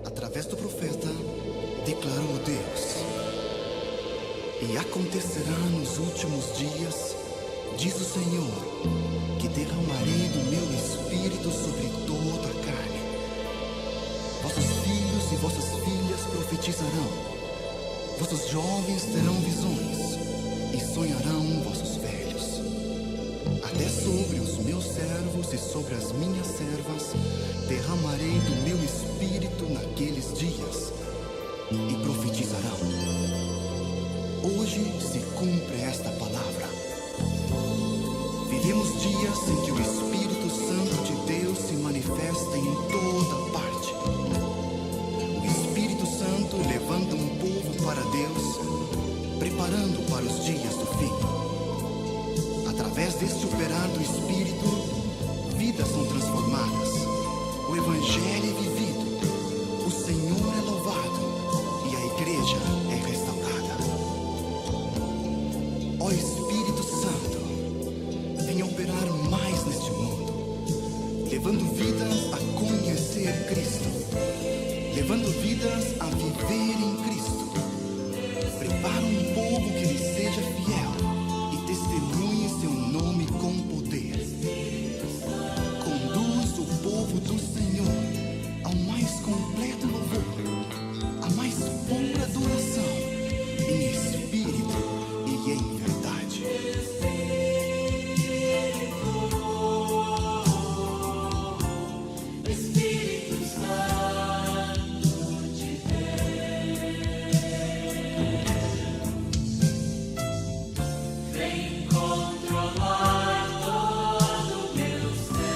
através do profeta, declarou Deus: e acontecerá nos últimos dias, diz o Senhor, que derramarei do meu espírito sobre toda a carne. Vossos filhos e vossas filhas profetizarão, vossos jovens terão visões, e sonharão vossos velhos. Até sobre os meus servos e sobre as minhas servas derramarei do meu espírito naqueles dias, e profetizarão. Hoje se cumpre esta palavra. Vivemos dias em que o Espírito Santo de Deus se manifesta em toda parte. O Espírito Santo levanta um povo para Deus, preparando para os dias do fim. Através deste operar do Espírito, vidas são transformadas, o Evangelho é vivido, o Senhor é louvado e a igreja é restaurada. Ó Espírito Santo, venha operar mais neste mundo, levando vidas a conhecer Cristo, levando vidas a viver em Cristo. Prepara um povo que lhe seja fiel e testemunhe seu nome com poder. Conduz o povo do Senhor ao mais completo louvor, à mais pura adoração, em espírito e em verdade. Espírito Santo de Deus, vem controlar todo o meu ser,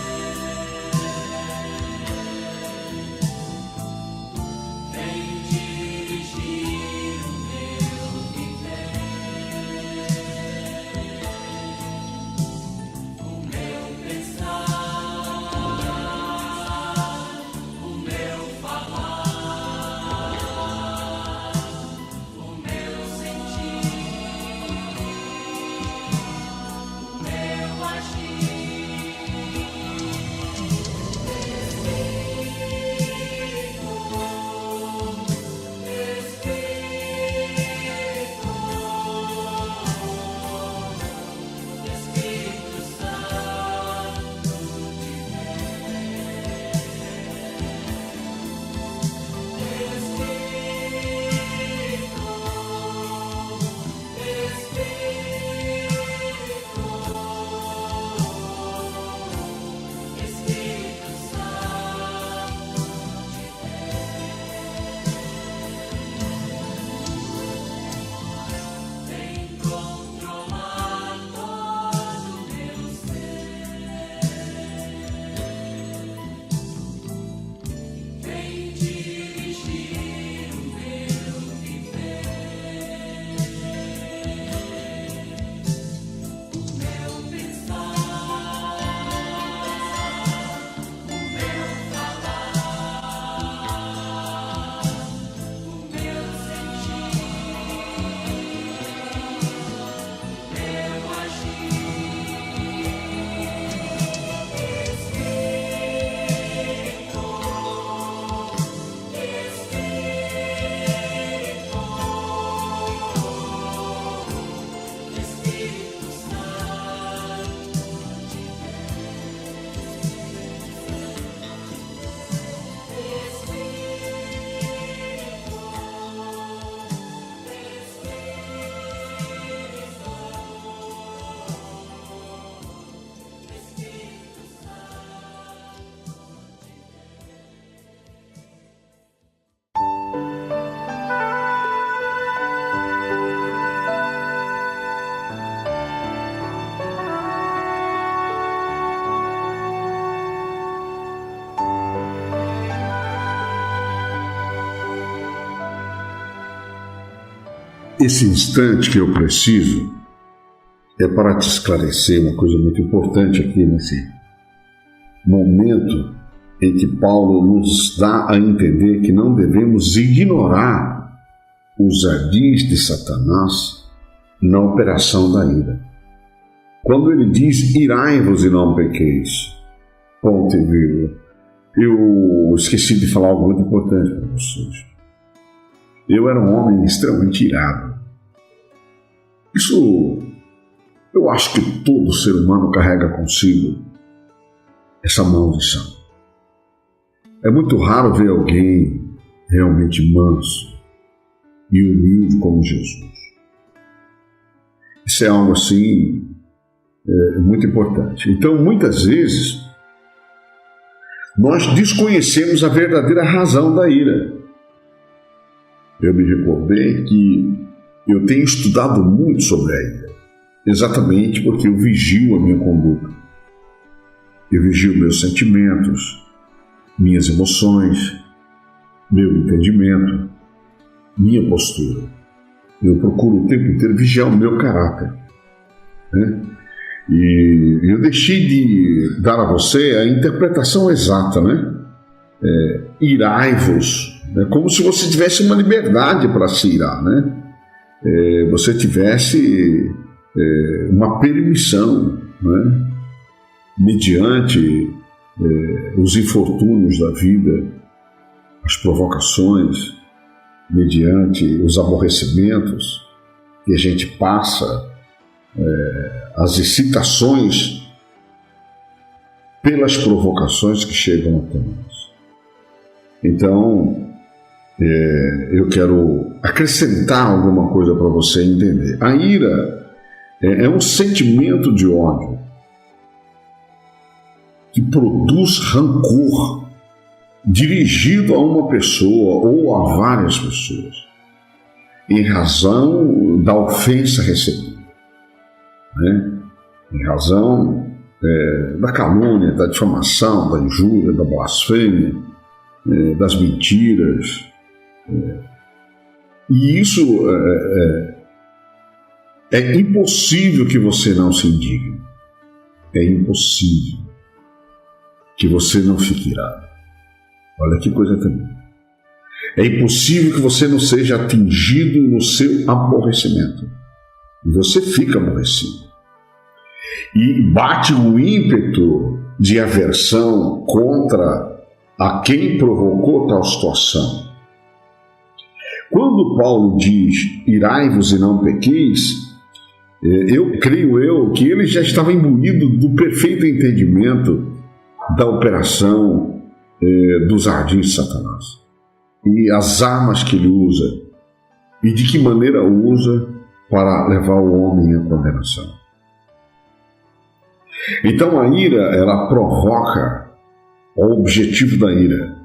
vem dirigir o meu viver, o meu pensar, o meu falar, o meu sentir, o meu agir. Espírito Santo vem controlar todo o meu ser, vem dirigir o meu viver, o meu pensar, o meu falar, o meu sentir, o meu agir. Espírito Santo Esse instante que eu preciso é para te esclarecer uma coisa muito importante aqui nesse momento em que Paulo nos dá a entender que não devemos ignorar os ardis de Satanás na operação da ira. Quando ele diz, irai-vos e não pequeis, ponto e vírgula, Eu esqueci de falar algo muito importante para vocês. Eu era um homem extremamente irado. Isso, eu acho que todo ser humano carrega consigo essa maldição. É muito raro ver alguém realmente manso e humilde como Jesus. Isso é algo assim muito importante. Então, muitas vezes, nós desconhecemos a verdadeira razão da ira. Eu me recordei que eu tenho estudado muito sobre a ira, exatamente porque eu vigio a minha conduta. Eu vigio meus sentimentos, minhas emoções, meu entendimento, minha postura. Eu procuro o tempo inteiro vigiar o meu caráter, né? E eu deixei de dar a você a interpretação exata, né? Irai-vos, né? Como se você tivesse uma liberdade para se irar, né? Você tivesse uma permissão, né? Mediante os infortúnios da vida, as provocações, mediante os aborrecimentos que a gente passa, as excitações pelas provocações que chegam até nós. Então, eu quero acrescentar alguma coisa para você entender. A ira é um sentimento de ódio que produz rancor dirigido a uma pessoa ou a várias pessoas, em razão da ofensa recebida, né? Em razão da calúnia, da difamação, da injúria, da blasfêmia, das mentiras. E isso é impossível que você não se indigne. É impossível que você não fique irado. Olha que coisa tremenda. É impossível que você não seja atingido no seu aborrecimento. E você fica aborrecido. E bate um ímpeto de aversão contra a quem provocou tal situação. Quando Paulo diz, irai-vos e não pequeis, creio que ele já estava imbuído do perfeito entendimento da operação dos ardis de Satanás. E as armas que ele usa, e de que maneira usa para levar o homem à condenação. Então a ira, ela provoca, o objetivo da ira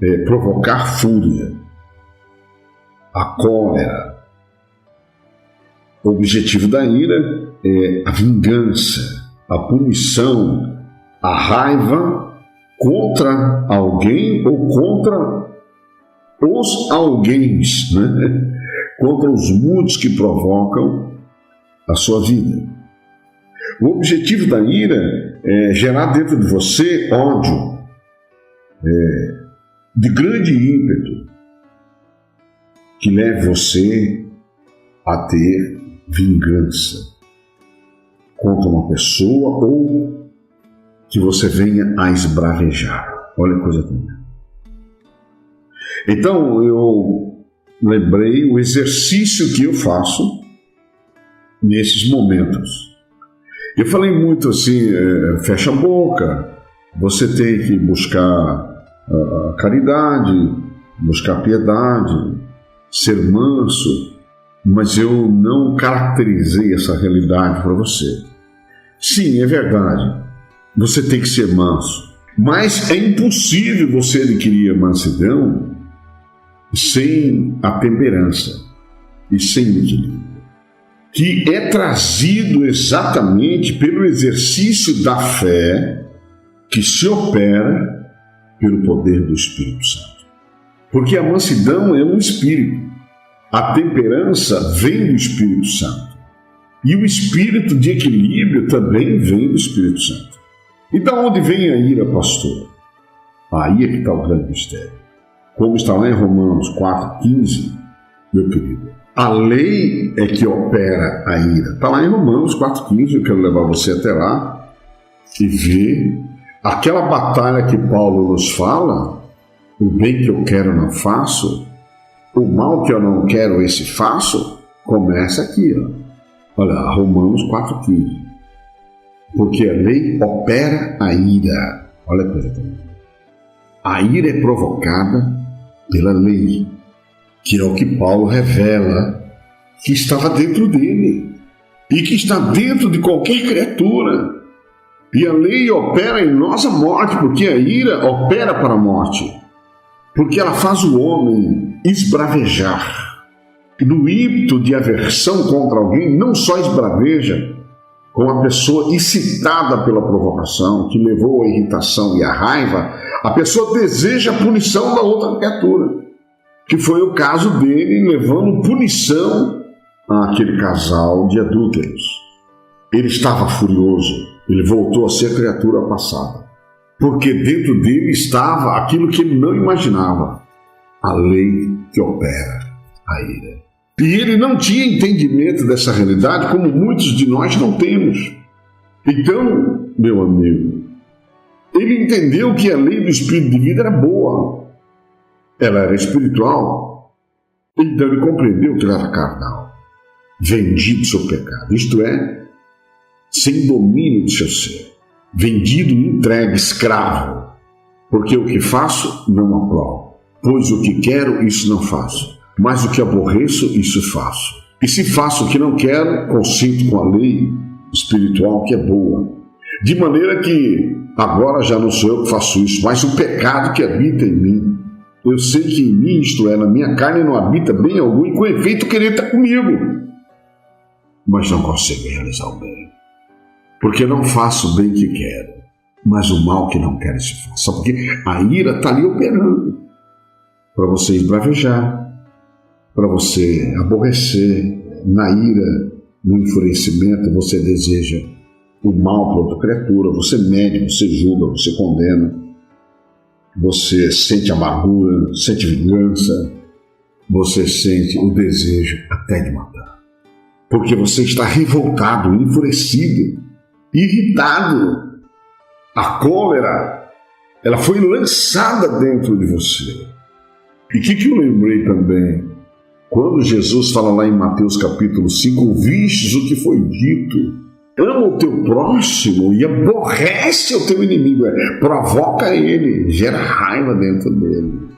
é provocar fúria, a cólera. O objetivo da ira é a vingança, a punição, a raiva contra alguém ou contra os alguéns, né? Contra os muitos que provocam a sua vida. O objetivo da ira é gerar dentro de você ódio, de grande ímpeto, que leve você a ter vingança contra uma pessoa ou que você venha a esbravejar. Olha a coisa tremenda. Então, eu lembrei o exercício que eu faço nesses momentos. Eu falei muito assim, fecha a boca, você tem que buscar a caridade, buscar a piedade, ser manso, mas eu não caracterizei essa realidade para você. Sim, é verdade, você tem que ser manso, mas é impossível você adquirir a mansidão sem a temperança e sem o equilíbrio, que é trazido exatamente pelo exercício da fé que se opera pelo poder do Espírito Santo. Porque a mansidão é um espírito, a temperança vem do Espírito Santo e o espírito de equilíbrio também vem do Espírito Santo. E da onde vem a ira, pastor? Aí é que está o grande mistério. Como está lá em Romanos 4,15, meu querido. A lei é que opera a ira. Está lá em Romanos 4,15, eu quero levar você até lá e ver aquela batalha que Paulo nos fala, o bem que eu quero não faço, o mal que eu não quero esse faço, começa aqui, ó. Olha, Romanos 4,15. Porque a lei opera a ira. Olha a coisa também. A ira é provocada pela lei, que é o que Paulo revela que estava dentro dele e que está dentro de qualquer criatura. E a lei opera em nós a morte, porque a ira opera para a morte, porque ela faz o homem esbravejar. No ímpeto de aversão contra alguém, não só esbraveja, como a pessoa excitada pela provocação, que levou à irritação e à raiva, a pessoa deseja a punição da outra criatura, que foi o caso dele, levando punição àquele casal de adúlteros. Ele estava furioso, ele voltou a ser criatura passada, porque dentro dele estava aquilo que ele não imaginava, a lei que opera a ira. E ele não tinha entendimento dessa realidade, como muitos de nós não temos. Então, meu amigo, ele entendeu que a lei do Espírito de vida era boa, ela era espiritual. Então ele compreendeu que ela era carnal, vendido do seu pecado, isto é, sem domínio de seu ser, vendido, entregue, escravo, porque o que faço não aprovo, pois o que quero, isso não faço, mas o que aborreço, isso faço. E se faço o que não quero, consinto com a lei espiritual que é boa, de maneira que agora já não sou eu que faço isso, mas o pecado que habita em mim. Eu sei que em mim, isto é, na minha carne, não habita bem algum, e com efeito querer estar comigo, mas não consigo realizar o bem, porque não faço o bem que quero, mas o mal que não quero se faça, porque a ira está ali operando, para você esbravejar, para você aborrecer. Na ira, no enfurecimento, você deseja o mal para outra criatura, você mede, você julga, você condena, você sente amargura, sente vingança, você sente o desejo até de matar, porque você está revoltado, enfurecido, irritado. A cólera, ela foi lançada dentro de você. E o que eu lembrei também? Quando Jesus fala lá em Mateus capítulo 5, ouvistes o que foi dito, ama o teu próximo e aborrece o teu inimigo, provoca ele, gera raiva dentro dele.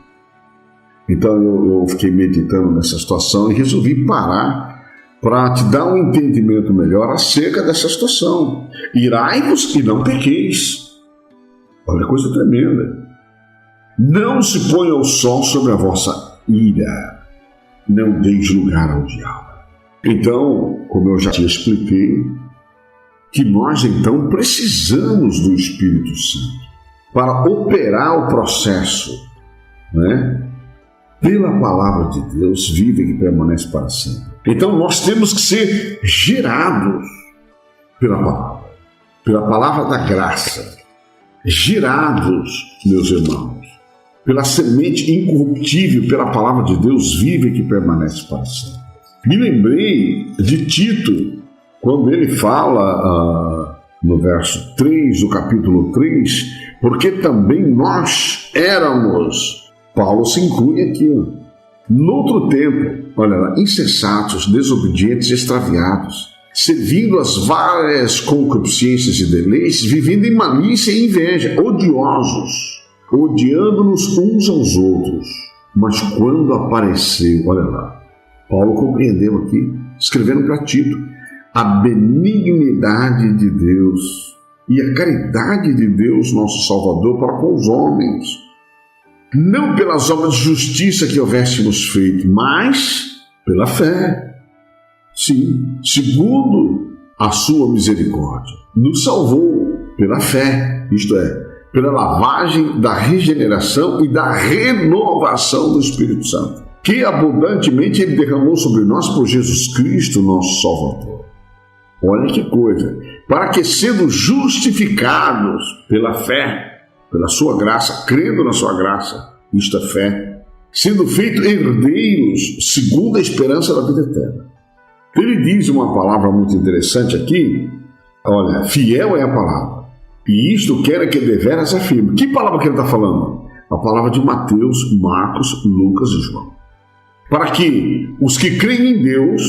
Então eu fiquei meditando nessa situação e resolvi parar para te dar um entendimento melhor acerca dessa situação. Irai-vos e não pequeis. Olha que coisa tremenda. Não se ponha o sol sobre a vossa ira, não deis lugar ao diabo. Então, como eu já te expliquei, que nós então precisamos do Espírito Santo para operar o processo, né? Pela palavra de Deus viva e que permanece para sempre. Então nós temos que ser gerados pela palavra da graça, gerados, meus irmãos, pela semente incorruptível, pela palavra de Deus viva e que permanece para sempre. Me lembrei de Tito, quando ele fala no verso 3 do capítulo 3, porque também nós éramos, Paulo se inclui aqui, noutro tempo, olha lá, insensatos, desobedientes, extraviados, servindo as várias concupiscências e deleites, vivendo em malícia e inveja, odiosos, odiando-nos uns aos outros. Mas quando apareceu, olha lá, Paulo compreendeu aqui, escrevendo para Tito, a benignidade de Deus e a caridade de Deus, nosso Salvador, para com os homens, não pelas obras de justiça que houvéssemos feito, mas pela fé. Sim, segundo a sua misericórdia, nos salvou pela fé, isto é, pela lavagem da regeneração e da renovação do Espírito Santo, que abundantemente Ele derramou sobre nós por Jesus Cristo, nosso Salvador. Olha que coisa, para que sendo justificados pela fé, pela sua graça, crendo na sua graça, isto é fé, sendo feitos herdeiros segundo a esperança da vida eterna. Ele diz uma palavra muito interessante aqui, olha, fiel é a palavra, E isto quero que deveras afirme. Que palavra que ele está falando? A palavra de Mateus, Marcos, Lucas e João. Para que os que creem em Deus,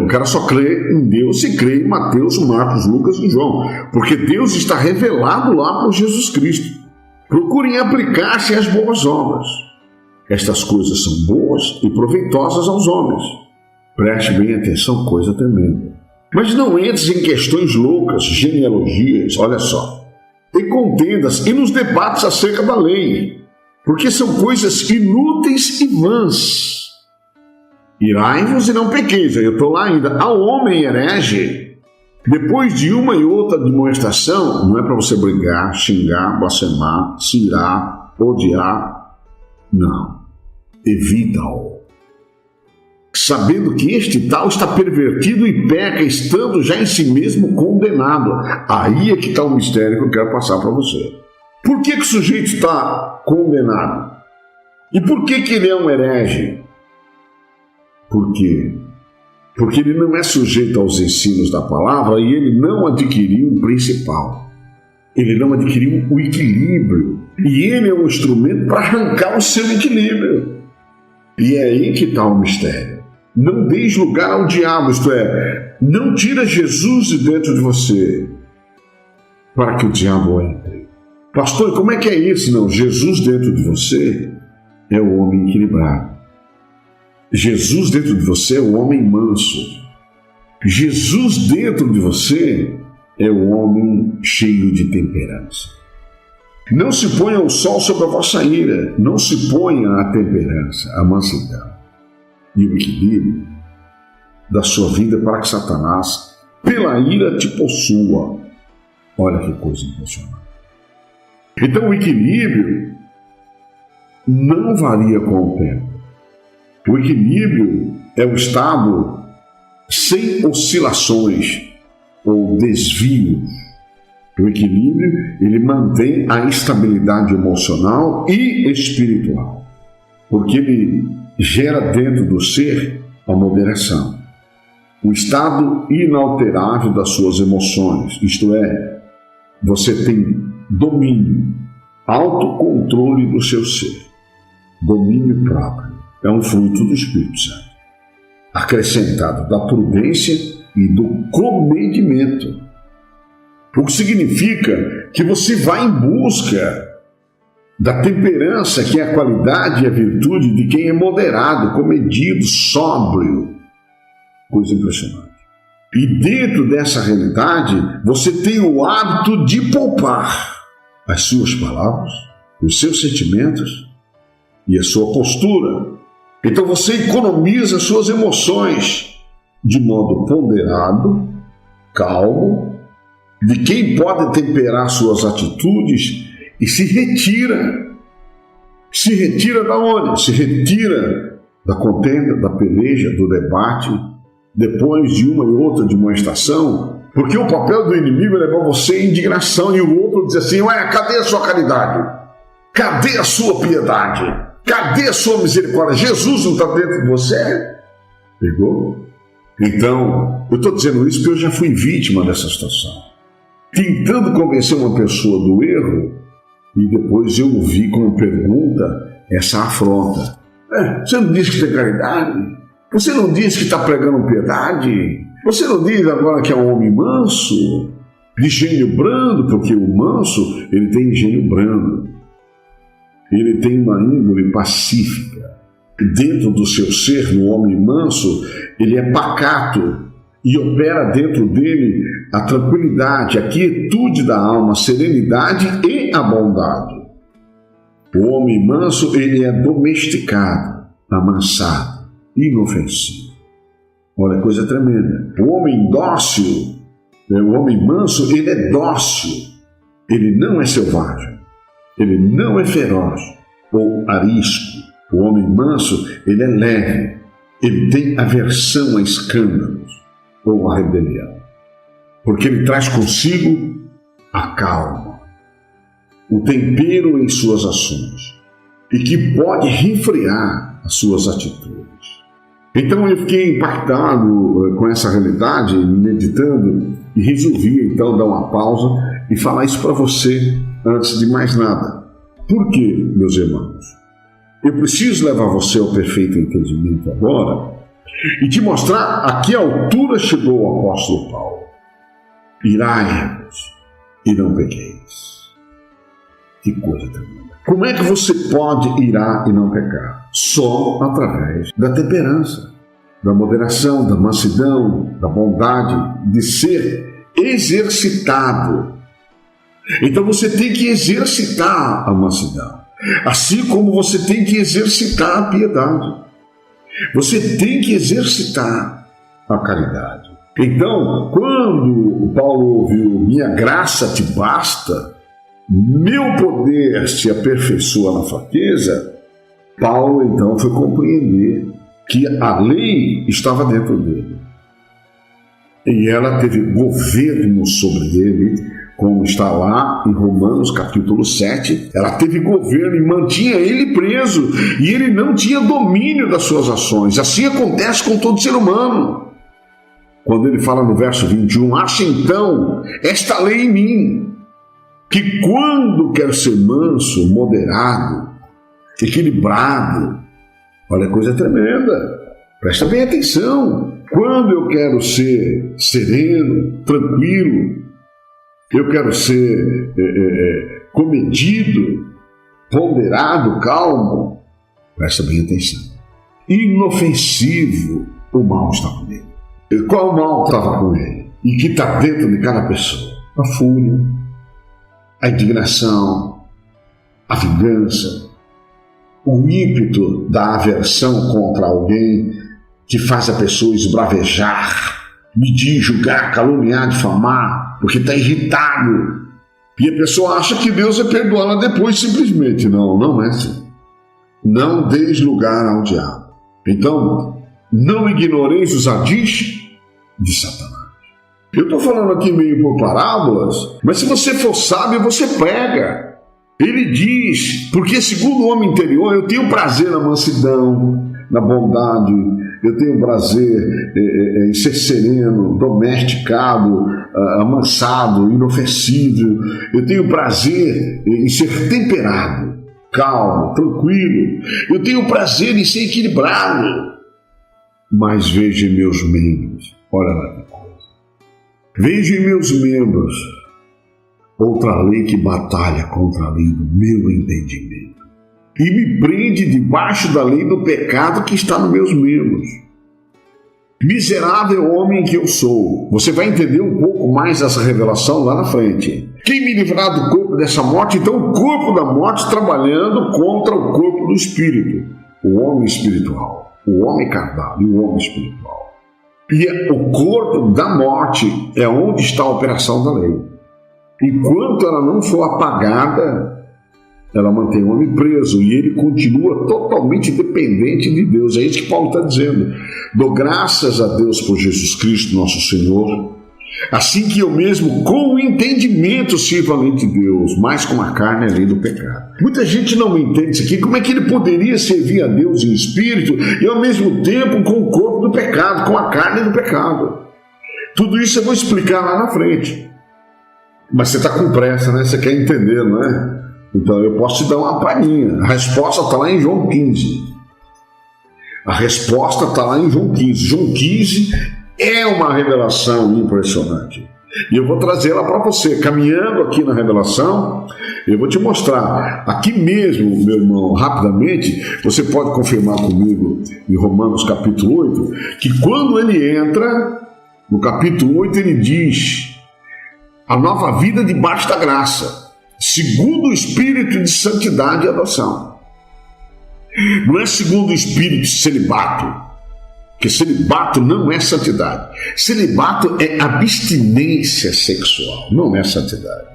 o cara só crê em Deus se crê em Mateus, Marcos, Lucas e João. Porque Deus está revelado lá por Jesus Cristo. Procurem aplicar-se às boas obras. Estas coisas são boas e proveitosas aos homens. Preste bem atenção, coisa tremenda. Mas não entres em questões loucas, genealogias, olha só, e contendas e nos debates acerca da lei, porque são coisas inúteis e vãs. Irai-vos e não pequeis, eu estou lá ainda. Ao homem herege, depois de uma e outra demonstração, não é para você brigar, xingar, blasfemar, se irar, odiar, não. Evita-o. Sabendo que este tal está pervertido e peca, estando já em si mesmo condenado. Aí é que está o mistério que eu quero passar para você. Por que o sujeito está condenado? E por que ele é um herege? Por quê? Porque ele não é sujeito aos ensinos da palavra e ele não adquiriu o principal. Ele não adquiriu o equilíbrio. E ele é um instrumento para arrancar o seu equilíbrio. E é aí que está o mistério. Não deis lugar ao diabo, isto é, não tira Jesus de dentro de você para que o diabo entre. Pastor, como é que é isso? Não, Jesus dentro de você é o homem equilibrado. Jesus dentro de você é o homem manso. Jesus dentro de você é o homem cheio de temperança. Não se ponha o sol sobre a vossa ira, não se ponha a temperança, a mansidão e o equilíbrio da sua vida para que Satanás, pela ira, te possua. Olha que coisa impressionante. Então o equilíbrio não varia com o tempo. O equilíbrio é o estado sem oscilações ou desvios. O equilíbrio, ele mantém a estabilidade emocional e espiritual, porque ele gera dentro do ser a moderação, o estado inalterável das suas emoções, isto é, você tem domínio, autocontrole do seu ser, domínio próprio, é um fruto do Espírito Santo, acrescentado da prudência e do comedimento. O que significa que você vai em busca da temperança, que é a qualidade e a virtude de quem é moderado, comedido, sóbrio. Coisa impressionante. E dentro dessa realidade, você tem o hábito de poupar as suas palavras, os seus sentimentos e a sua postura. Então você economiza as suas emoções de modo ponderado, calmo, de quem pode temperar suas atitudes e se retira. Se retira da onde? Se retira da contenda, da peleja, do debate, depois de uma e outra demonstração, porque o papel do inimigo é levar você à indignação e o outro diz assim, ué, cadê a sua caridade? Cadê a sua piedade? Cadê a sua misericórdia? Jesus não está dentro de você? Pegou? Então, eu estou dizendo isso porque eu já fui vítima dessa situação. Tentando convencer uma pessoa do erro, e depois eu ouvi como pergunta essa afronta. Você não disse que tem caridade? Você não disse que está pregando piedade? Você não diz agora que é um homem manso, de gênio brando? Porque o manso, ele tem gênio brando. Ele tem uma índole pacífica. Dentro do seu ser, no homem manso, ele é pacato e opera dentro dele a tranquilidade, a quietude da alma, a serenidade e a bondade. O homem manso, ele é domesticado, amansado, inofensivo. Olha, coisa tremenda. O homem dócil, o homem manso, ele é dócil. Ele não é selvagem. Ele não é feroz ou arisco. O homem manso, ele é leve. Ele tem aversão a escândalos ou a rebelião. Porque ele traz consigo a calma, o tempero em suas ações e que pode refrear as suas atitudes. Então eu fiquei impactado com essa realidade, meditando, e resolvi então dar uma pausa e falar isso para você antes de mais nada. Por quê, meus irmãos? Eu preciso levar você ao perfeito entendimento agora e te mostrar a que altura chegou o apóstolo Paulo. Irai-vos e não pequeis. Que coisa tremenda. Como é que você pode irar e não pecar? Só através da temperança, da moderação, da mansidão, da bondade, de ser exercitado. Então você tem que exercitar a mansidão, assim como você tem que exercitar a piedade. Você tem que exercitar a caridade. Então, quando Paulo ouviu minha graça te basta, meu poder se aperfeiçoa na fraqueza, Paulo então foi compreender que a lei estava dentro dele. E ela teve governo sobre ele, como está lá em Romanos capítulo 7. Ela teve governo e mantinha ele preso, e ele não tinha domínio das suas ações. Assim acontece com todo ser humano. Quando ele fala no verso 21, acha então esta lei em mim, que quando quero ser manso, moderado, equilibrado, olha a coisa tremenda, presta bem atenção, quando eu quero ser sereno, tranquilo, eu quero ser comedido, ponderado, calmo, presta bem atenção, inofensivo, o mal está comigo. Qual mal estava com ele? E que está dentro de cada pessoa? A fúria, a indignação, a vingança, o ímpeto da aversão contra alguém que faz a pessoa esbravejar, medir, julgar, caluniar, difamar, porque está irritado. E a pessoa acha que Deus vai perdoá-la depois simplesmente. Não, não é assim. Não deis lugar ao diabo. Então, não ignoreis os ardis de Satanás. Eu estou falando aqui meio por parábolas, mas se você for sábio, você pega. Ele diz, porque segundo o homem interior, eu tenho prazer na mansidão, na bondade, eu tenho prazer em ser sereno, domesticado, amansado, inofensivo, eu tenho prazer em ser temperado, calmo, tranquilo, eu tenho prazer em ser equilibrado. Mas veja em meus membros, olha lá que coisa, veja em meus membros outra lei que batalha contra a lei do meu entendimento e me prende debaixo da lei do pecado que está nos meus membros. Miserável homem que eu sou. Você vai entender um pouco mais essa revelação lá na frente. Quem me livrar do corpo dessa morte? Então o corpo da morte trabalhando contra o corpo do espírito, o homem espiritual, o homem carnal e o homem espiritual. E o corpo da morte é onde está a operação da lei. Enquanto ela não for apagada, ela mantém o homem preso e ele continua totalmente dependente de Deus. É isso que Paulo está dizendo. Dou graças a Deus por Jesus Cristo, nosso Senhor, assim que eu mesmo, com o entendimento, sirvo a lei de Deus, mas com a carne a lei do pecado. Muita gente não entende isso aqui. Como é que ele poderia servir a Deus em espírito e ao mesmo tempo com o corpo do pecado, com a carne do pecado? Tudo isso eu vou explicar lá na frente. Mas você está com pressa, né? Você quer entender, não é? Então eu posso te dar uma palhinha. A resposta está lá em João 15. A resposta está lá em João 15. João 15 é uma revelação impressionante. E eu vou trazer ela para você. Caminhando aqui na revelação, eu vou te mostrar. Aqui mesmo, meu irmão, rapidamente, você pode confirmar comigo em Romanos capítulo 8, que quando ele entra, no capítulo 8 ele diz: a nova vida debaixo da graça, segundo o espírito de santidade e adoção. Não é segundo o espírito de celibato, porque celibato não é santidade. Celibato é abstinência sexual, não é santidade.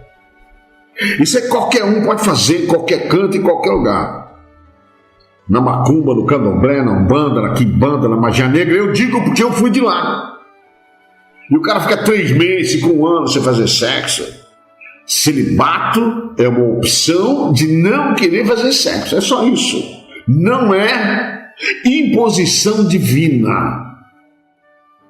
Isso é qualquer um pode fazer em qualquer canto, em qualquer lugar. Na macumba, no candomblé, na umbanda, na quimbanda, na magia negra, eu digo porque eu fui de lá. E o cara fica 3 meses, 5 anos sem fazer sexo. Celibato é uma opção de não querer fazer sexo. É só isso. Não é imposição divina.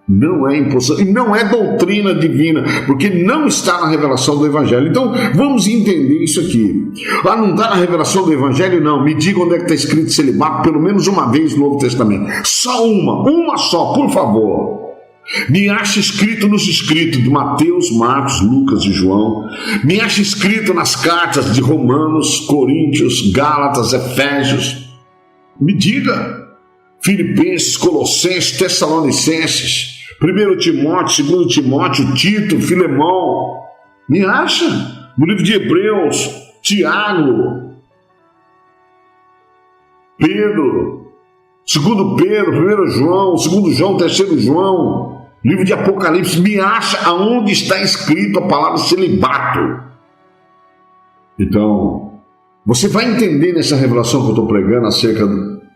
Não é imposição, e não é doutrina divina, porque não está na revelação do Evangelho. Então, vamos entender isso aqui. Não está na revelação do Evangelho? Não. Me diga onde é que está escrito celibato pelo menos uma vez no Novo Testamento. Só uma só, por favor. Me acha escrito nos escritos de Mateus, Marcos, Lucas e João. Me acha escrito nas cartas de Romanos, Coríntios, Gálatas, Efésios. Me diga. Filipenses, Colossenses, Tessalonicenses, 1 Timóteo, 2 Timóteo, Tito, Filemão. Me acha? No livro de Hebreus, Tiago, Pedro, 2 Pedro, 1 João, 2 João, 3 João, livro de Apocalipse. Me acha aonde está escrito a palavra celibato. Então, você vai entender nessa revelação que eu estou pregando acerca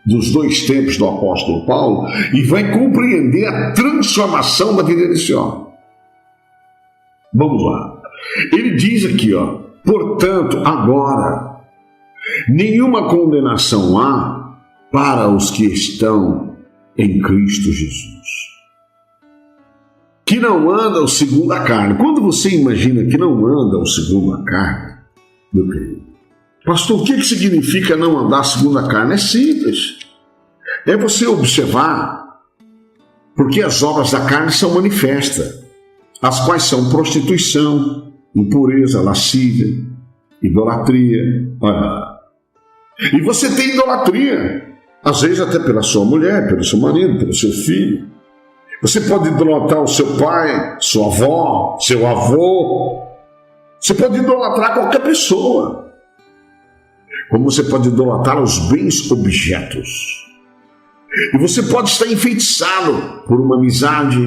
dos 2 tempos do apóstolo Paulo e vai compreender a transformação da vida desse homem. Vamos lá. Ele diz aqui, portanto, agora, nenhuma condenação há para os que estão em Cristo Jesus, que não andam segundo a carne. Quando você imagina que não andam segundo a carne, meu querido, pastor, o que significa não andar segundo a carne? É simples. É você observar, porque as obras da carne são manifestas, as quais são prostituição, impureza, lascívia, idolatria. E você tem idolatria, às vezes até pela sua mulher, pelo seu marido, pelo seu filho. Você pode idolatrar o seu pai, sua avó, seu avô. Você pode idolatrar qualquer pessoa. Como você pode idolatrar os bens objetos. E você pode estar enfeitiçado por uma amizade.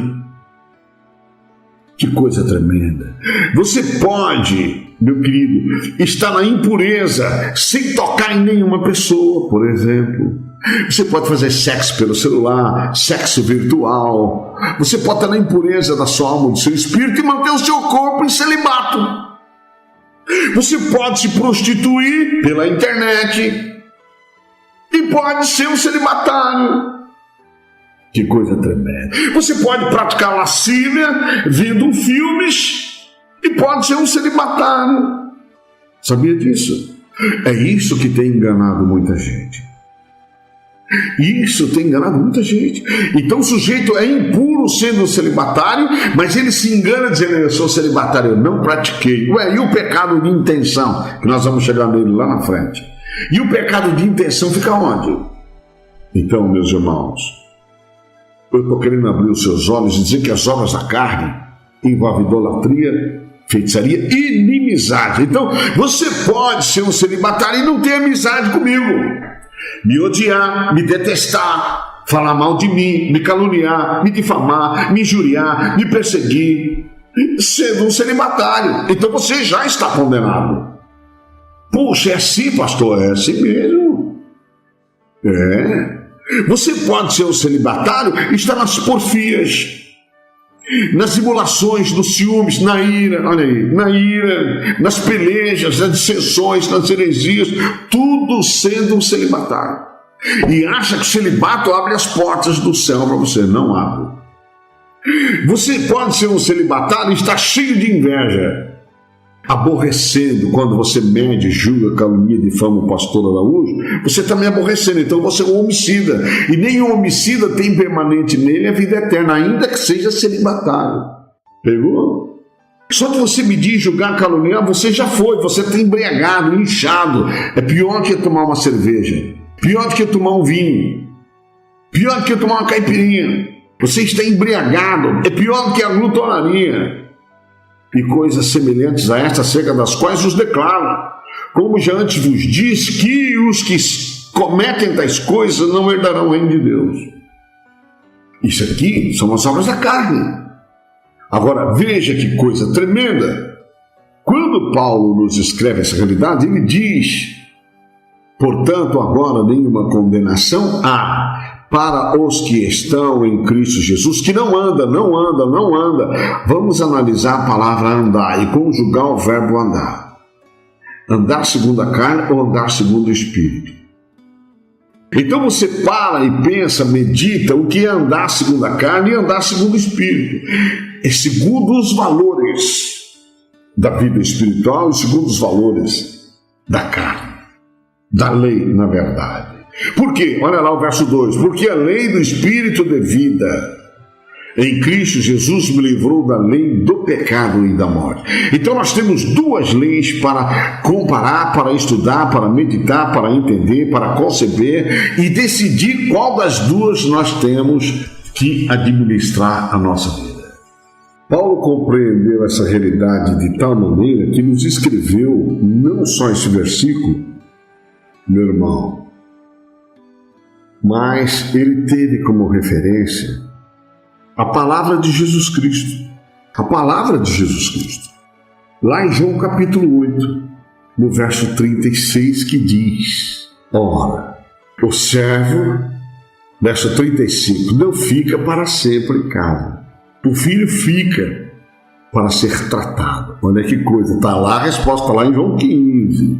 Que coisa tremenda. Você pode, meu querido, estar na impureza sem tocar em nenhuma pessoa, por exemplo. Você pode fazer sexo pelo celular, sexo virtual. Você pode estar na impureza da sua alma, do seu espírito e manter o seu corpo em celibato. Você pode se prostituir pela internet e pode ser um celibatário. Que coisa tremenda. Você pode praticar lascívia vendo filmes e pode ser um celibatário. Sabia disso? É isso que tem enganado muita gente. Isso tem enganado muita gente. Então o sujeito é impuro sendo celibatário, mas ele se engana dizendo: eu sou celibatário, eu não pratiquei. E o pecado de intenção? Que nós vamos chegar nele lá na frente. E o pecado de intenção fica onde? Então, meus irmãos, eu estou querendo abrir os seus olhos e dizer que as obras da carne envolvem idolatria, feitiçaria e inimizade. Então, você pode ser um celibatário e não ter amizade comigo. Me odiar, me detestar, falar mal de mim, me caluniar, me difamar, me injuriar, me perseguir, sendo um celibatário. Então você já está condenado. Puxa, é assim, pastor? É assim mesmo. Você pode ser um celibatário e estar nas porfias, nas simulações, nos ciúmes, na ira, olha aí, na ira, nas pelejas, nas dissensões, nas heresias, tudo sendo um celibatário. E acha que o celibato abre as portas do céu para você. Não abre. Você pode ser um celibatário e estar cheio de inveja, aborrecendo quando você mede, julga, calunia, difama o pastor Araújo. Você está me aborrecendo, então você é um homicida. E nenhum homicida tem permanente nele a vida eterna, ainda que seja celibatário. Pegou? Só que você medir, julgar, caluniar, você já foi, você está embriagado, inchado. É pior que tomar uma cerveja, pior do que tomar um vinho, pior do que tomar uma caipirinha. Você está embriagado, é pior do que a glutonaria e coisas semelhantes a esta, acerca das quais os declaro, como já antes vos disse, que os que cometem tais coisas não herdarão o reino de Deus. Isso aqui são as obras da carne. Agora veja que coisa tremenda. Quando Paulo nos escreve essa realidade, ele diz: portanto, agora nenhuma condenação há para os que estão em Cristo Jesus, que não anda. Vamos analisar a palavra andar e conjugar o verbo andar. Andar segundo a carne ou andar segundo o Espírito? Então você para e pensa, medita o que é andar segundo a carne e andar segundo o Espírito. É segundo os valores da vida espiritual e segundo os valores da carne, da lei, na verdade. Por quê? Olha lá o verso 2. Porque a lei do Espírito de vida em Cristo Jesus me livrou da lei do pecado e da morte. Então nós temos duas leis para comparar, para estudar, para meditar, para entender, para conceber e decidir qual das duas nós temos que administrar a nossa vida. Paulo compreendeu essa realidade de tal maneira que nos escreveu não só esse versículo, meu irmão, mas ele teve como referência a palavra de Jesus Cristo. A palavra de Jesus Cristo. Lá em João capítulo 8, no verso 36, que diz: ora, o servo, verso 35, não fica para sempre em casa. O filho fica para ser tratado. Olha que coisa. Está lá a resposta, lá em João 15.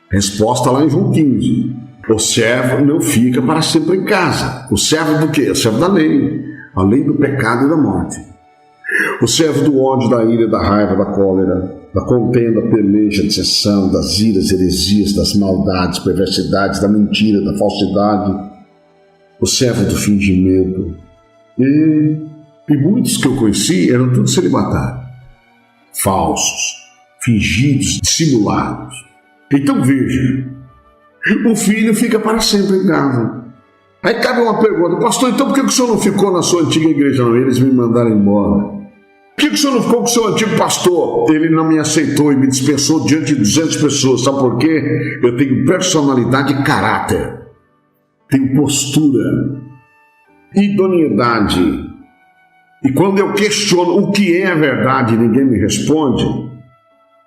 Resposta lá em João 15. O servo não fica para sempre em casa. O servo do quê? O servo da lei. A lei do pecado e da morte. O servo do ódio, da ira, da raiva, da cólera, da contenda, peleja, dissensão, das iras, heresias, das maldades, perversidades, da mentira, da falsidade. O servo do fingimento. E muitos que eu conheci eram todos celibatários, falsos, fingidos, dissimulados. Então veja, o filho fica para sempre em casa. Aí cabe uma pergunta: pastor, então por que o senhor não ficou na sua antiga igreja? Não, eles me mandaram embora. Por que o senhor não ficou com o seu antigo pastor? Ele não me aceitou e me dispensou diante de 200 pessoas. Sabe por quê? Eu tenho personalidade e caráter, tenho postura, idoneidade. E quando eu questiono o que é a verdade e ninguém me responde,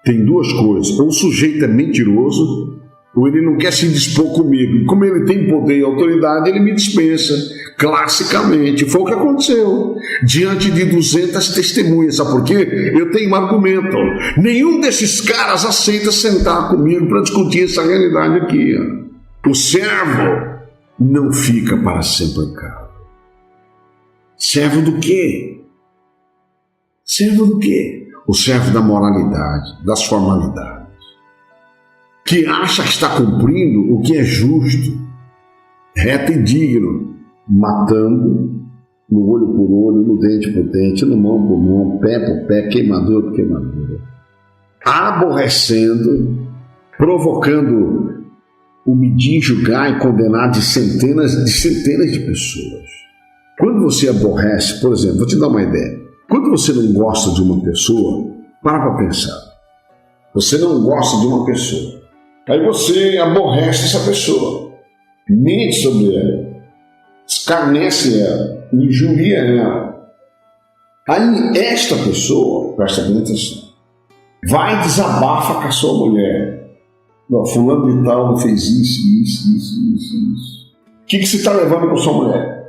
tem duas coisas: ou o sujeito é mentiroso, ou ele não quer se dispor comigo. E como ele tem poder e autoridade, ele me dispensa. Classicamente, foi o que aconteceu. Diante de 200 testemunhas. Sabe por quê? Eu tenho um argumento. Nenhum desses caras aceita sentar comigo para discutir essa realidade aqui. O servo não fica para sempre em casa. Servo do quê? Servo do quê? O servo da moralidade, das formalidades, que acha estar cumprindo o que é justo, reto e digno, matando no olho por olho, no dente por dente, no mão por mão, pé por pé, queimadura por queimadura, aborrecendo, provocando o medir, julgar e condenar de centenas de pessoas. Quando você aborrece, por exemplo, vou te dar uma ideia. Quando você não gosta de uma pessoa, para pensar. Você não gosta de uma pessoa. Aí você aborrece essa pessoa. Mente sobre ela. Escarnece ela. Injuria ela. Aí esta pessoa, presta bem atenção, vai e desabafa com a sua mulher. Não, fulano de tal fez isso. O que você está levando com a sua mulher?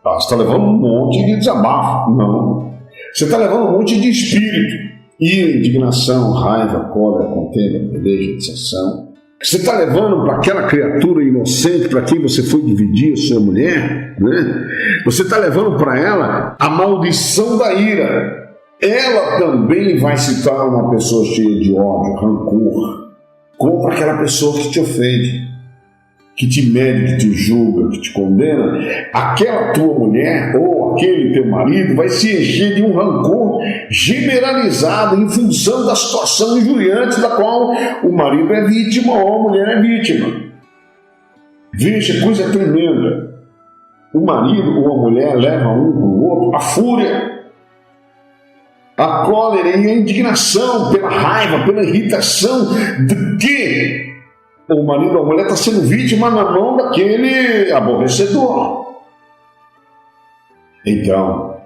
Você está levando um monte de desabafo. Não. Você está levando um monte de espírito. Ira, indignação, raiva, cólera, contenda, peleja, dissensão. Você está levando para aquela criatura inocente para quem você foi dividir a sua mulher, né? Você está levando para ela a maldição da ira. Ela também vai se tornar uma pessoa cheia de ódio, rancor contra aquela pessoa que te ofende, que te mede, que te julga, que te condena. Aquela tua mulher ou aquele teu marido vai se encher de um rancor generalizado em função da situação injuriante da qual o marido é vítima ou a mulher é vítima. Veja, coisa tremenda. O marido ou a mulher leva um para o outro a fúria, a cólera e a indignação pela raiva, pela irritação de que o marido ou a mulher está sendo vítima na mão daquele aborrecedor. Então,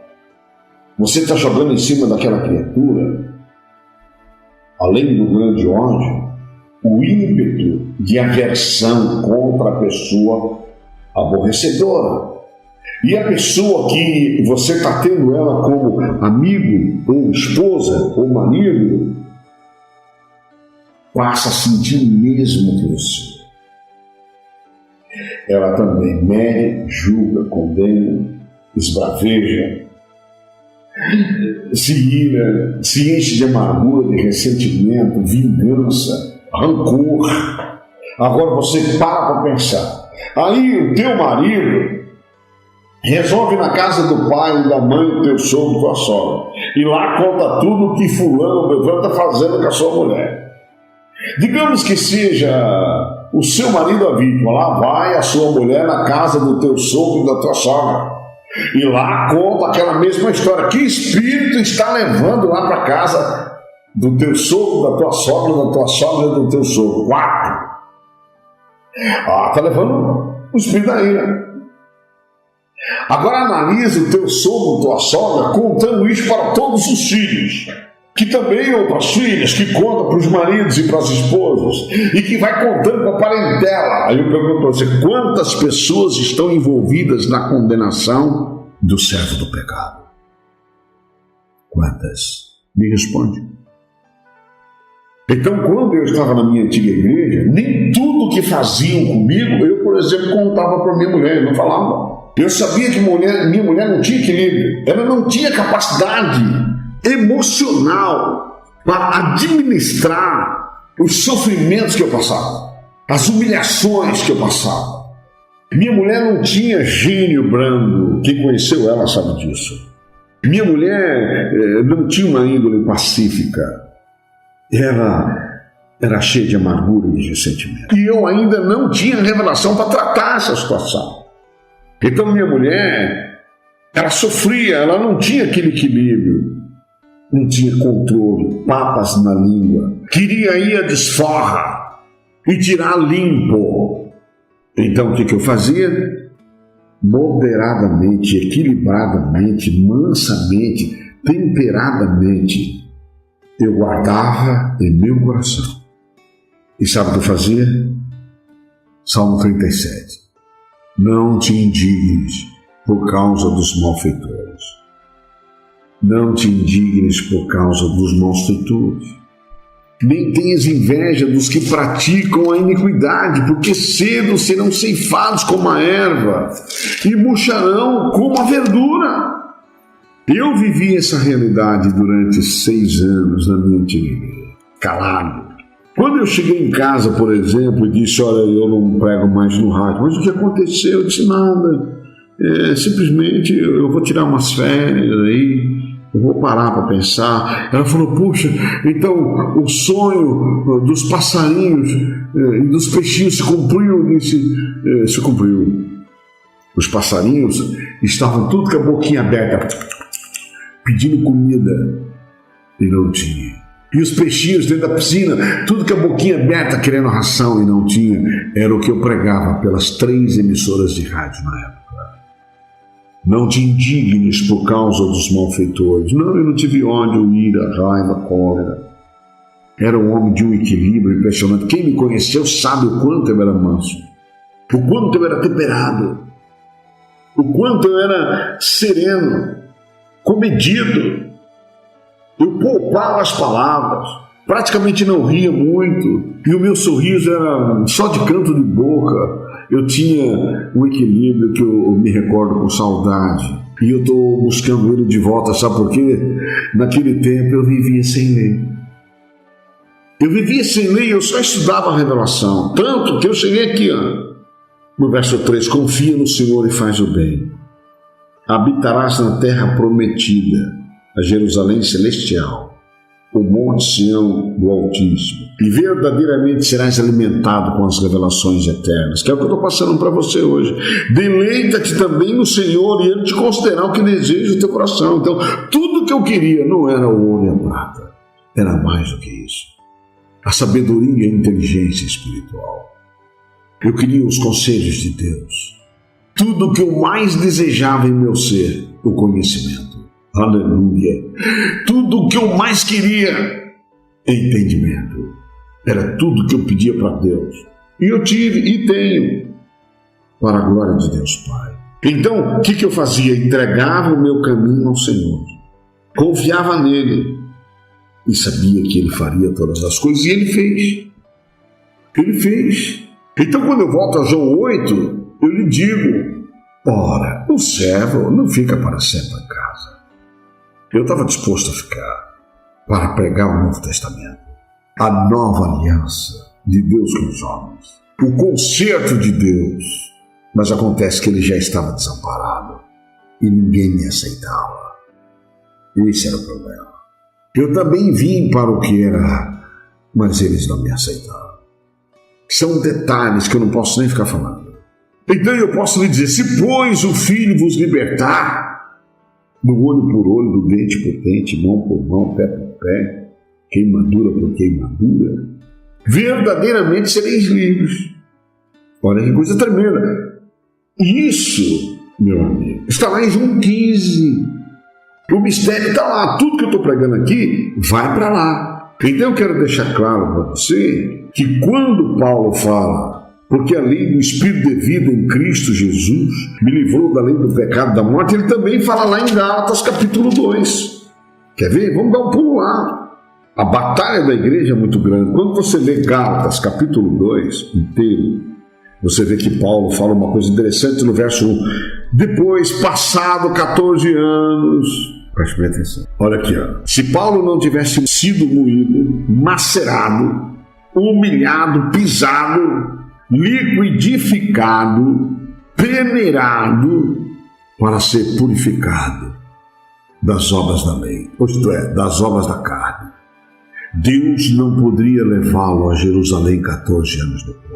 você está jogando em cima daquela criatura, além do grande ódio, o ímpeto de aversão contra a pessoa aborrecedora. E a pessoa que você está tendo ela como amigo, ou esposa, ou marido, passa a sentir o mesmo que você. ela também mede, julga, condena, esbraveja, se ira, se enche de amargura, de ressentimento, vingança, rancor. Agora você para pensar. Aí o teu marido resolve na casa do pai, da mãe, do teu sogro, tua sogra, e lá conta tudo que fulano, Beltrano está fazendo com a sua mulher. Digamos que seja o seu marido a vítima, lá vai a sua mulher na casa do teu sogro e da tua sogra, e lá conta aquela mesma história. Que espírito está levando lá para casa do teu sogro, da tua sogra e do teu sogro? 4. Está levando o espírito da ira. Agora analise o teu sogro, tua sogra, contando isso para todos os filhos, que também ou para as filhas, que conta para os maridos e para as esposas, e que vai contando para a parentela. Aí eu pergunto para você, quantas pessoas estão envolvidas na condenação do servo do pecado? Quantas? Me responde. Então, quando eu estava na minha antiga igreja, nem tudo que faziam comigo, eu, por exemplo, contava para minha mulher, eu não falava. Eu sabia que minha mulher não tinha equilíbrio, ela não tinha capacidade emocional para administrar os sofrimentos que eu passava, as humilhações que eu passava. Minha mulher não tinha gênio brando, quem conheceu ela sabe disso. Minha mulher não tinha uma índole pacífica, ela era cheia de amargura e de ressentimento. E eu ainda não tinha revelação para tratar essa situação. Então minha mulher, ela sofria, ela não tinha aquele equilíbrio, não tinha controle, papas na língua, queria ir à desforra e tirar limpo. Então o que eu fazia? Moderadamente, equilibradamente, mansamente, temperadamente, eu guardava em meu coração. E sabe o que eu fazia? Salmo 37. Não te indignes por causa dos malfeitores. Não te indignes por causa dos maus feitores. Nem tenhas inveja dos que praticam a iniquidade, porque cedo serão ceifados como a erva e murcharão como a verdura. Eu vivi essa realidade durante 6 anos na minha antiga igreja, calado. Quando eu cheguei em casa, por exemplo, e disse, olha, eu não prego mais no rádio, mas o que aconteceu? Eu disse, nada, simplesmente eu vou tirar umas férias aí, eu vou parar para pensar. Ela falou, puxa, então o sonho dos passarinhos e dos peixinhos se cumpriu? Eu disse, se cumpriu. Os passarinhos estavam tudo com a boquinha aberta, pedindo comida, e não tinha. E os peixinhos dentro da piscina, tudo com a boquinha aberta, querendo ração, e não tinha. Era o que eu pregava pelas 3 emissoras de rádio na época. Não te indignes por causa dos malfeitores. Não, eu não tive ódio, ira, raiva, cólera. Era um homem de um equilíbrio impressionante. Quem me conheceu sabe o quanto eu era manso, o quanto eu era temperado, o quanto eu era sereno, comedido. Eu poupava as palavras, praticamente não ria muito, e o meu sorriso era só de canto de boca. Eu tinha um equilíbrio que eu me recordo com saudade, e eu estou buscando ele de volta, sabe por quê? Naquele tempo eu vivia sem lei. Eu vivia sem lei, eu só estudava a revelação, tanto que eu cheguei aqui, no verso 3, confia no Senhor e faz o bem. Habitarás na terra prometida, a Jerusalém celestial, o monte Sião do Altíssimo, e verdadeiramente serás alimentado com as revelações eternas, que é o que eu estou passando para você hoje. Deleita-te também no Senhor, e Ele te concederá o que deseja o teu coração. Então, tudo que eu queria não era o ouro e a prata, era mais do que isso. A sabedoria e a inteligência espiritual. Eu queria os conselhos de Deus. Tudo o que eu mais desejava em meu ser, o conhecimento. Aleluia! Tudo o que eu mais queria é entendimento. Era tudo que eu pedia para Deus. E eu tive e tenho, para a glória de Deus Pai. Então, o que eu fazia? Entregava o meu caminho ao Senhor. Confiava nele. E sabia que Ele faria todas as coisas. E Ele fez. Ele fez. Então, quando eu volto a João 8, eu lhe digo, ora, o servo não fica para sempre em casa. Eu estava disposto a ficar para pregar o Novo Testamento, a nova aliança de Deus com os homens, o conserto de Deus, mas acontece que ele já estava desamparado e ninguém me aceitava. Esse era o problema. Eu também vim para o que era, mas eles não me aceitaram. São detalhes que eu não posso nem ficar falando. Então eu posso lhe dizer, se pois o Filho vos libertar, do olho por olho, do dente por dente, mão por mão, pé por pé, queimadura por queimadura, verdadeiramente sereis livres. Olha que coisa tremenda. Isso, meu amigo, está lá em João 15. O mistério está lá. Tudo que eu estou pregando aqui vai para lá. Então eu quero deixar claro para você que quando Paulo fala, porque a lei do Espírito de vida em Cristo Jesus me livrou da lei do pecado e da morte, ele também fala lá em Gálatas capítulo 2. Quer ver? Vamos dar um pulo lá. A batalha da igreja é muito grande. Quando você lê Gálatas capítulo 2 inteiro, você vê que Paulo fala uma coisa interessante no verso 1. Depois, passado 14 anos... Preste bem atenção. Olha aqui, ó. Se Paulo não tivesse sido moído, macerado, humilhado, pisado, liquidificado, peneirado, para ser purificado das obras da lei, isto é, das obras da carne, Deus não poderia levá-lo a Jerusalém 14 anos depois.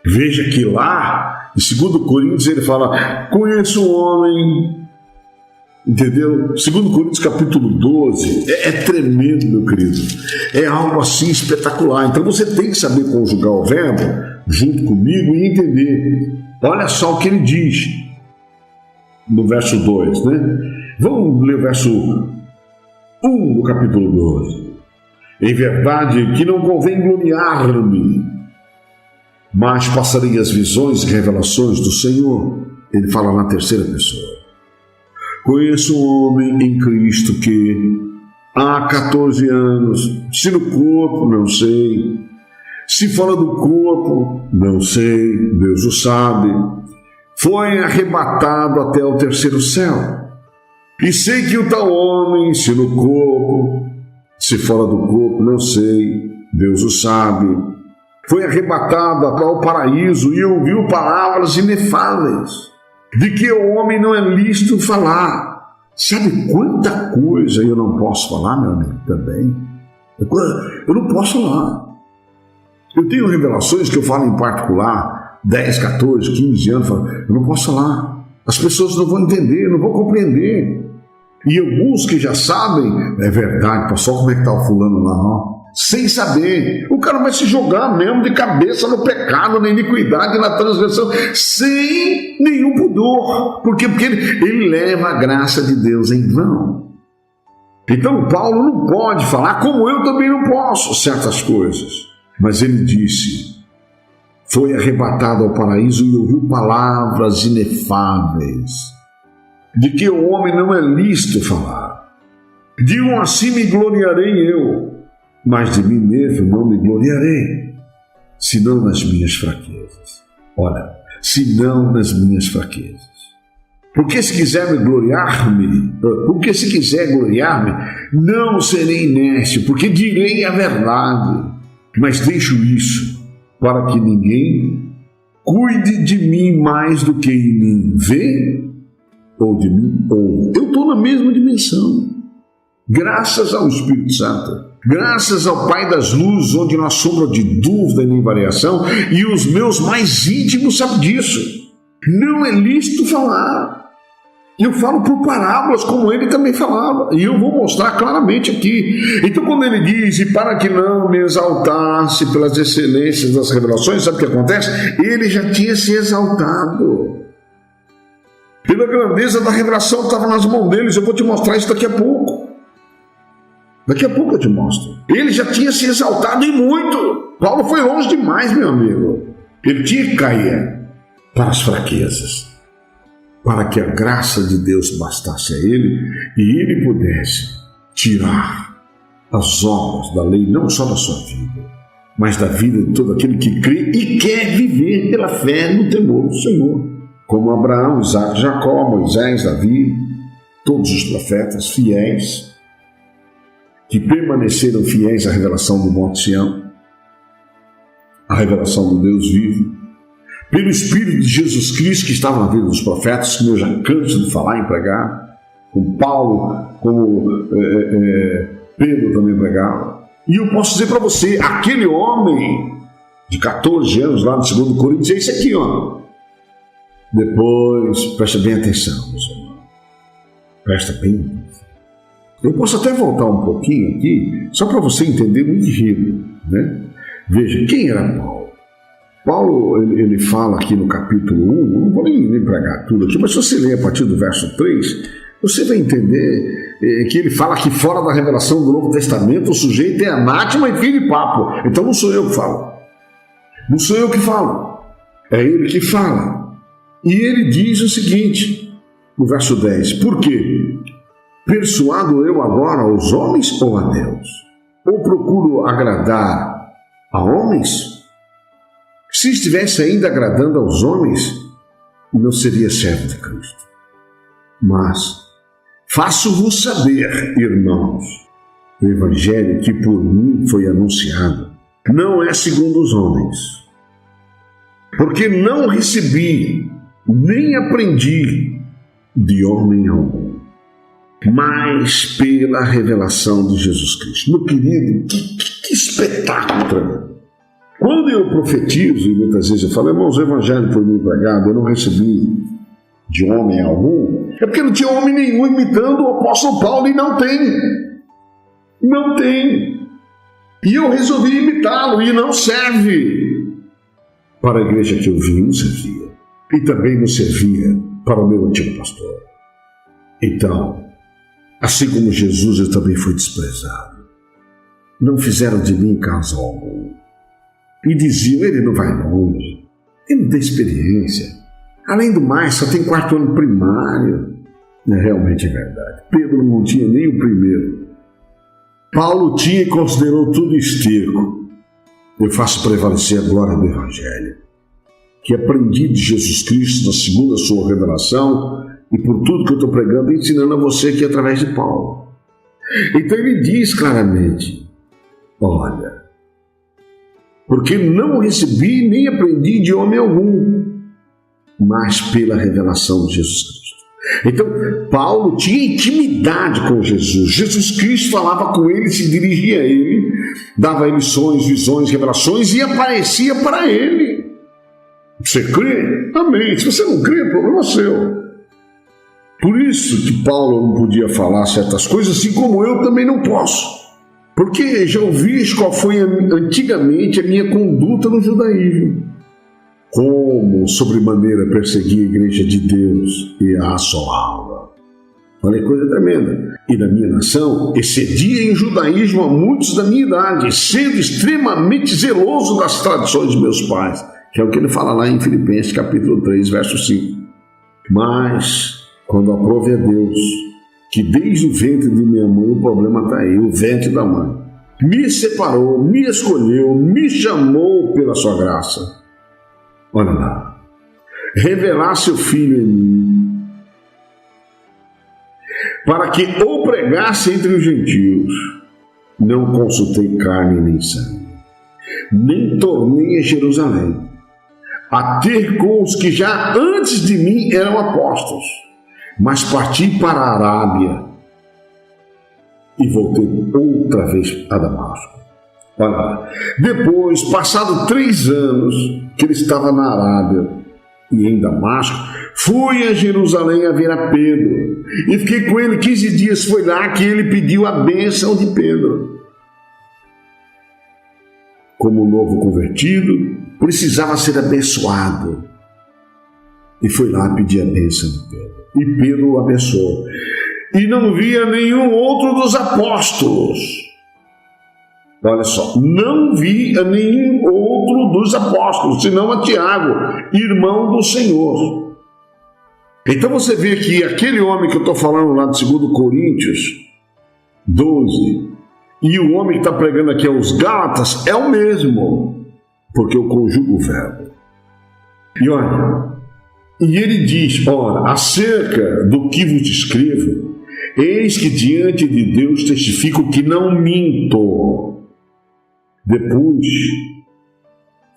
Veja que lá, em 2 Coríntios, ele fala, conheço um homem, entendeu? 2 Coríntios capítulo 12, é tremendo, meu querido, é algo assim espetacular. Então você tem que saber conjugar o verbo junto comigo e entender. Olha só o que ele diz no verso 2, né? Vamos ler o verso 1 do capítulo 12. Em verdade que não convém gloriar-me, mas passarei as visões e revelações do Senhor. Ele fala na terceira pessoa. Conheço um homem em Cristo que há 14 anos, se no corpo, não sei, se fora do corpo, não sei, Deus o sabe, foi arrebatado até o terceiro céu. E sei que o tal homem, se no corpo, se fora do corpo, não sei, Deus o sabe, foi arrebatado ao paraíso e ouviu palavras inefáveis, de que o homem não é lícito falar. Sabe quanta coisa eu não posso falar, meu amigo, também? Eu não posso falar. Eu tenho revelações que eu falo em particular, 10, 14, 15 anos, eu não posso falar. As pessoas não vão entender, não vão compreender. E alguns que já sabem, é verdade, pastor, como é que está o fulano lá, não? Sem saber, o cara vai se jogar mesmo de cabeça no pecado, na iniquidade, na transgressão, sem nenhum pudor. Por quê? Porque ele leva a graça de Deus em vão. Então Paulo não pode falar, como eu também não posso, certas coisas. Mas ele disse, foi arrebatado ao paraíso e ouviu palavras inefáveis, de que o homem não é lícito falar. De um assim me gloriarei eu, mas de mim mesmo não me gloriarei, senão nas minhas fraquezas. Olha, senão nas minhas fraquezas. Porque se quiser gloriar-me, não serei inércio, porque direi a verdade. Mas deixo isso para que ninguém cuide de mim mais do que em mim vê ou de mim ouve. Eu estou na mesma dimensão. Graças ao Espírito Santo, graças ao Pai das Luzes, onde não há sombra de dúvida nem variação, e os meus mais íntimos sabem disso. Não é lícito falar. Eu falo por parábolas, como ele também falava, e eu vou mostrar claramente aqui. Então, quando ele diz, e para que não me exaltasse pelas excelências das revelações, sabe o que acontece? Ele já tinha se exaltado. Pela grandeza da revelação estava nas mãos deles. Eu vou te mostrar isso daqui a pouco. Daqui a pouco eu te mostro. Ele já tinha se exaltado e muito. Paulo foi longe demais, meu amigo. Ele tinha que cair para as fraquezas, para que a graça de Deus bastasse a ele e ele pudesse tirar as obras da lei, não só da sua vida, mas da vida de todo aquele que crê e quer viver pela fé no temor do Senhor. Como Abraão, Isaac, Jacó, Moisés, Davi, todos os profetas fiéis, que permaneceram fiéis à revelação do Monte Sião, a revelação do Deus vivo, pelo Espírito de Jesus Cristo que estava na vida dos profetas, que eu já canso de falar e pregar, como Paulo, como Pedro também pregava. E eu posso dizer para você, aquele homem de 14 anos lá no 2 Coríntios, é isso aqui, ó. Depois, presta bem atenção, meus irmãos. Presta bem. Eu posso até voltar um pouquinho aqui, só para você entender muito rápido, né? Veja, quem era Paulo? Paulo, ele fala aqui no capítulo 1, não vou nem pregar tudo aqui, mas se você ler a partir do verso 3, você vai entender que ele fala que fora da revelação do Novo Testamento o sujeito é anátema e filho de papo. Então não sou eu que falo. Não sou eu que falo. É ele que fala. E ele diz o seguinte, no verso 10, por quê? Persuado eu agora aos homens ou a Deus? Ou procuro agradar a homens? Se estivesse ainda agradando aos homens, não seria servo de Cristo. Mas faço-vos saber, irmãos, o evangelho que por mim foi anunciado não é segundo os homens, porque não recebi nem aprendi de homem algum, mas pela revelação de Jesus Cristo. Meu querido, que espetáculo tremendo! Quando eu profetizo, e muitas vezes eu falo, irmãos, o evangelho por mim pregado, eu não recebi de homem algum, é porque não tinha homem nenhum imitando o apóstolo Paulo, e não tem. Não tem. E eu resolvi imitá-lo, e não serve para a igreja que eu vim, não servia. E também não servia para o meu antigo pastor. Então, assim como Jesus, eu também fui desprezado. Não fizeram de mim caso algum. E diziam, ele não vai longe, ele não tem experiência. Além do mais, só tem 4º ano primário. Realmente é verdade. Pedro não tinha nem o primeiro. Paulo tinha e considerou tudo esterco. Eu faço prevalecer a glória do Evangelho, que aprendi de Jesus Cristo na segunda sua revelação e por tudo que eu estou pregando e ensinando a você aqui através de Paulo. Então ele diz claramente, olha, porque não recebi nem aprendi de homem algum, mas pela revelação de Jesus Cristo. Então, Paulo tinha intimidade com Jesus. Jesus Cristo falava com ele, se dirigia a ele, dava a ele sonhos, visões, revelações e aparecia para ele. Você crê? Amém. Se você não crê, é problema seu. Por isso que Paulo não podia falar certas coisas, assim como eu também não posso. Porque já ouvi qual foi antigamente a minha conduta no judaísmo. Como sobremaneira persegui a igreja de Deus e a assolava. Olha que coisa tremenda. E na minha nação, excedia em judaísmo a muitos da minha idade, sendo extremamente zeloso das tradições de meus pais. Que é o que ele fala lá em Filipenses capítulo 3, verso 5. Mas, quando aprove a Deus, que desde o ventre de minha mãe, o problema está aí, o ventre da mãe, me separou, me escolheu, me chamou pela sua graça. Olha lá, revelar seu Filho em mim, para que o pregasse entre os gentios. Não consultei carne nem sangue, nem tornei a Jerusalém, a ter com os que já antes de mim eram apóstolos, mas parti para a Arábia e voltei outra vez a Damasco. Olha lá. Depois, passado 3 anos que ele estava na Arábia e em Damasco, fui a Jerusalém a ver a Pedro e fiquei com ele 15 dias. Foi lá que ele pediu a bênção de Pedro. Como novo convertido, precisava ser abençoado e foi lá pedir a bênção de Pedro. E Pedro o abençoou. E não via nenhum outro dos apóstolos. Olha só, não vi a nenhum outro dos apóstolos, senão a Tiago, irmão do Senhor. Então você vê que aquele homem que eu estou falando lá de 2 Coríntios 12, E o homem que está pregando aqui aos Gálatas é o mesmo, porque eu conjugo o verbo. E olha, e ele diz, ora, acerca do que vos escrevo, eis que diante de Deus testifico que não minto. Depois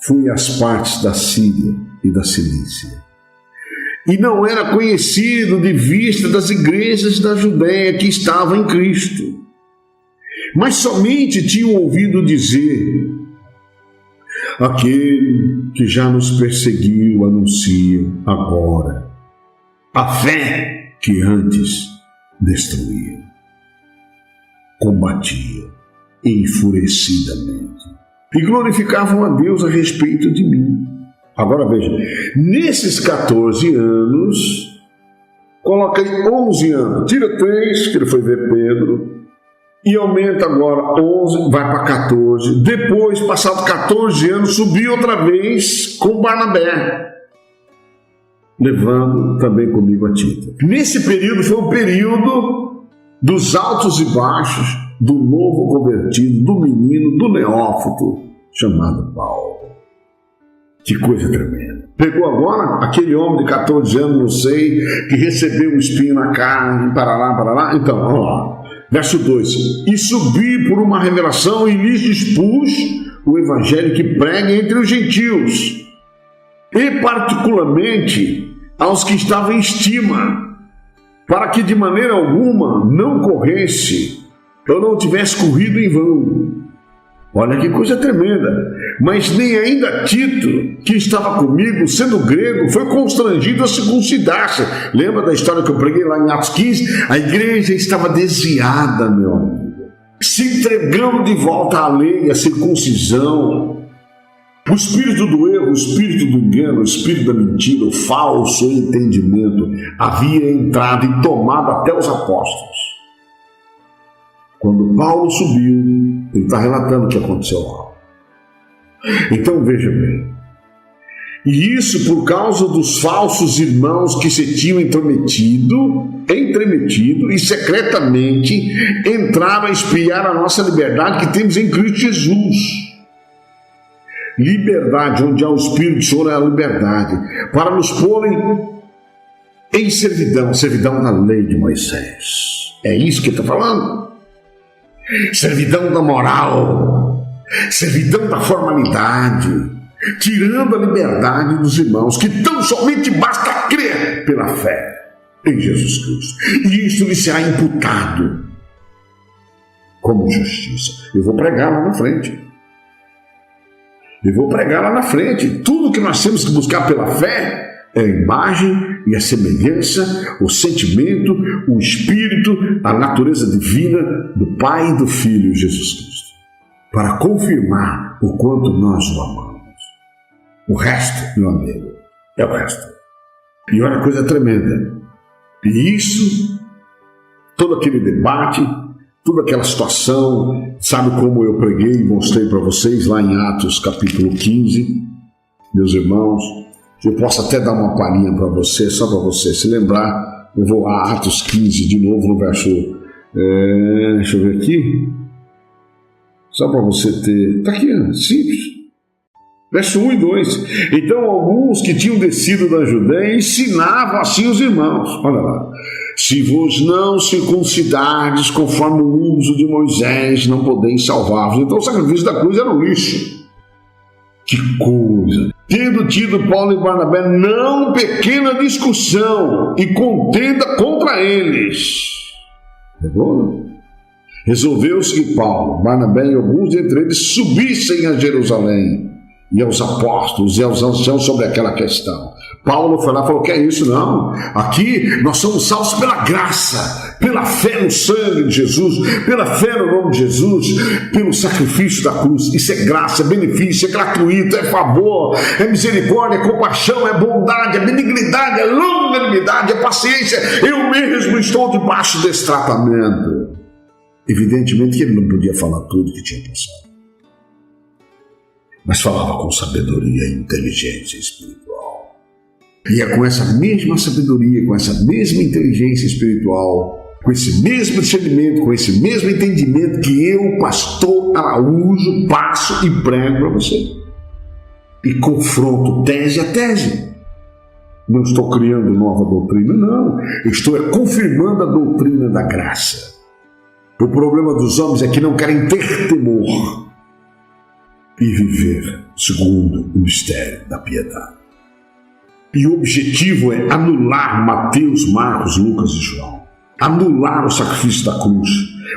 fui às partes da Síria e da Cilícia. E não era conhecido de vista das igrejas da Judéia que estavam em Cristo, mas somente tinham ouvido dizer, aquele que já nos perseguiu anuncia agora a fé que antes destruía, combatia enfurecidamente e glorificavam a Deus a respeito de mim. Agora veja, nesses 14 anos, coloca aí 11 anos, tira 3, que ele foi ver Pedro, e aumenta agora 11, vai para 14. Depois, passado 14 anos, subiu outra vez com Barnabé, levando também comigo a Tito. Nesse período foi o período dos altos e baixos, do novo convertido, do menino, do neófito, chamado Paulo. Que coisa tremenda. Pegou agora aquele homem de 14 anos, não sei, que recebeu um espinho na carne, parará. Então, vamos lá. Verso 2. E subi por uma revelação e lhes dispus o evangelho que prega entre os gentios, e particularmente aos que estavam em estima, para que de maneira alguma não corresse, eu não tivesse corrido em vão. Olha que coisa tremenda. Mas nem ainda Tito, que estava comigo, sendo grego, foi constrangido a circuncidar-se. Lembra da história que eu preguei lá em Atos 15? A igreja estava desviada, meu amigo, se entregando de volta à lei, à circuncisão. O espírito do erro, o espírito do engano, o espírito da mentira, o falso entendimento havia entrado e tomado até os apóstolos. Quando Paulo subiu, ele está relatando o que aconteceu lá. Então veja bem, e isso por causa dos falsos irmãos que se tinham entremetido e secretamente entraram a espiar a nossa liberdade que temos em Cristo Jesus. Liberdade, onde há o Espírito do Senhor é a liberdade, para nos porem em servidão da lei de Moisés. É isso que ele está falando? Servidão da moral, servidão da formalidade, tirando a liberdade dos irmãos, que tão somente basta crer pela fé em Jesus Cristo, e isso lhe será imputado como justiça. Eu vou pregar lá na frente. Tudo que nós temos que buscar pela fé é a imagem e a semelhança, o sentimento, o espírito, a natureza divina do Pai e do Filho Jesus Cristo, para confirmar o quanto nós o amamos. O resto, meu amigo, é o resto. E olha a coisa tremenda. E isso, todo aquele debate, toda aquela situação, sabe como eu preguei e mostrei para vocês lá em Atos capítulo 15, meus irmãos. Eu posso até dar uma palhinha para você, só para você se lembrar. Eu vou a Atos 15 de novo no verso... deixa eu ver aqui. Só para você ter... Está aqui, simples. Verso 1 e 2. Então alguns que tinham descido da Judéia ensinavam assim os irmãos. Olha lá. Se vos não circuncidardes conforme o uso de Moisés, não podeis salvar-vos. Então o sacrifício da cruz era um lixo. Que coisa! Tendo tido Paulo e Barnabé não pequena discussão e contenda contra eles. Resolveu-se que Paulo, Barnabé e alguns dentre eles subissem a Jerusalém e aos apóstolos e aos anciãos sobre aquela questão. Paulo foi lá e falou, que é isso? Não, aqui nós somos salvos pela graça, pela fé no sangue de Jesus, pela fé no nome de Jesus, pelo sacrifício da cruz. Isso é graça, é benefício, é gratuito, é favor, é misericórdia, é compaixão, é bondade, é benignidade, é longanimidade, é paciência. Eu mesmo estou debaixo desse tratamento. Evidentemente que ele não podia falar tudo que tinha passado, mas falava com sabedoria e inteligência espiritual. E é com essa mesma sabedoria, com essa mesma inteligência espiritual com esse mesmo discernimento, com esse mesmo entendimento que eu, pastor Araújo, passo e prego para você. E confronto tese a tese. Não estou criando nova doutrina, não. Eu estou confirmando a doutrina da graça. O problema dos homens é que não querem ter temor e viver segundo o mistério da piedade. E o objetivo é anular Mateus, Marcos, Lucas e João. Anular o sacrifício da cruz,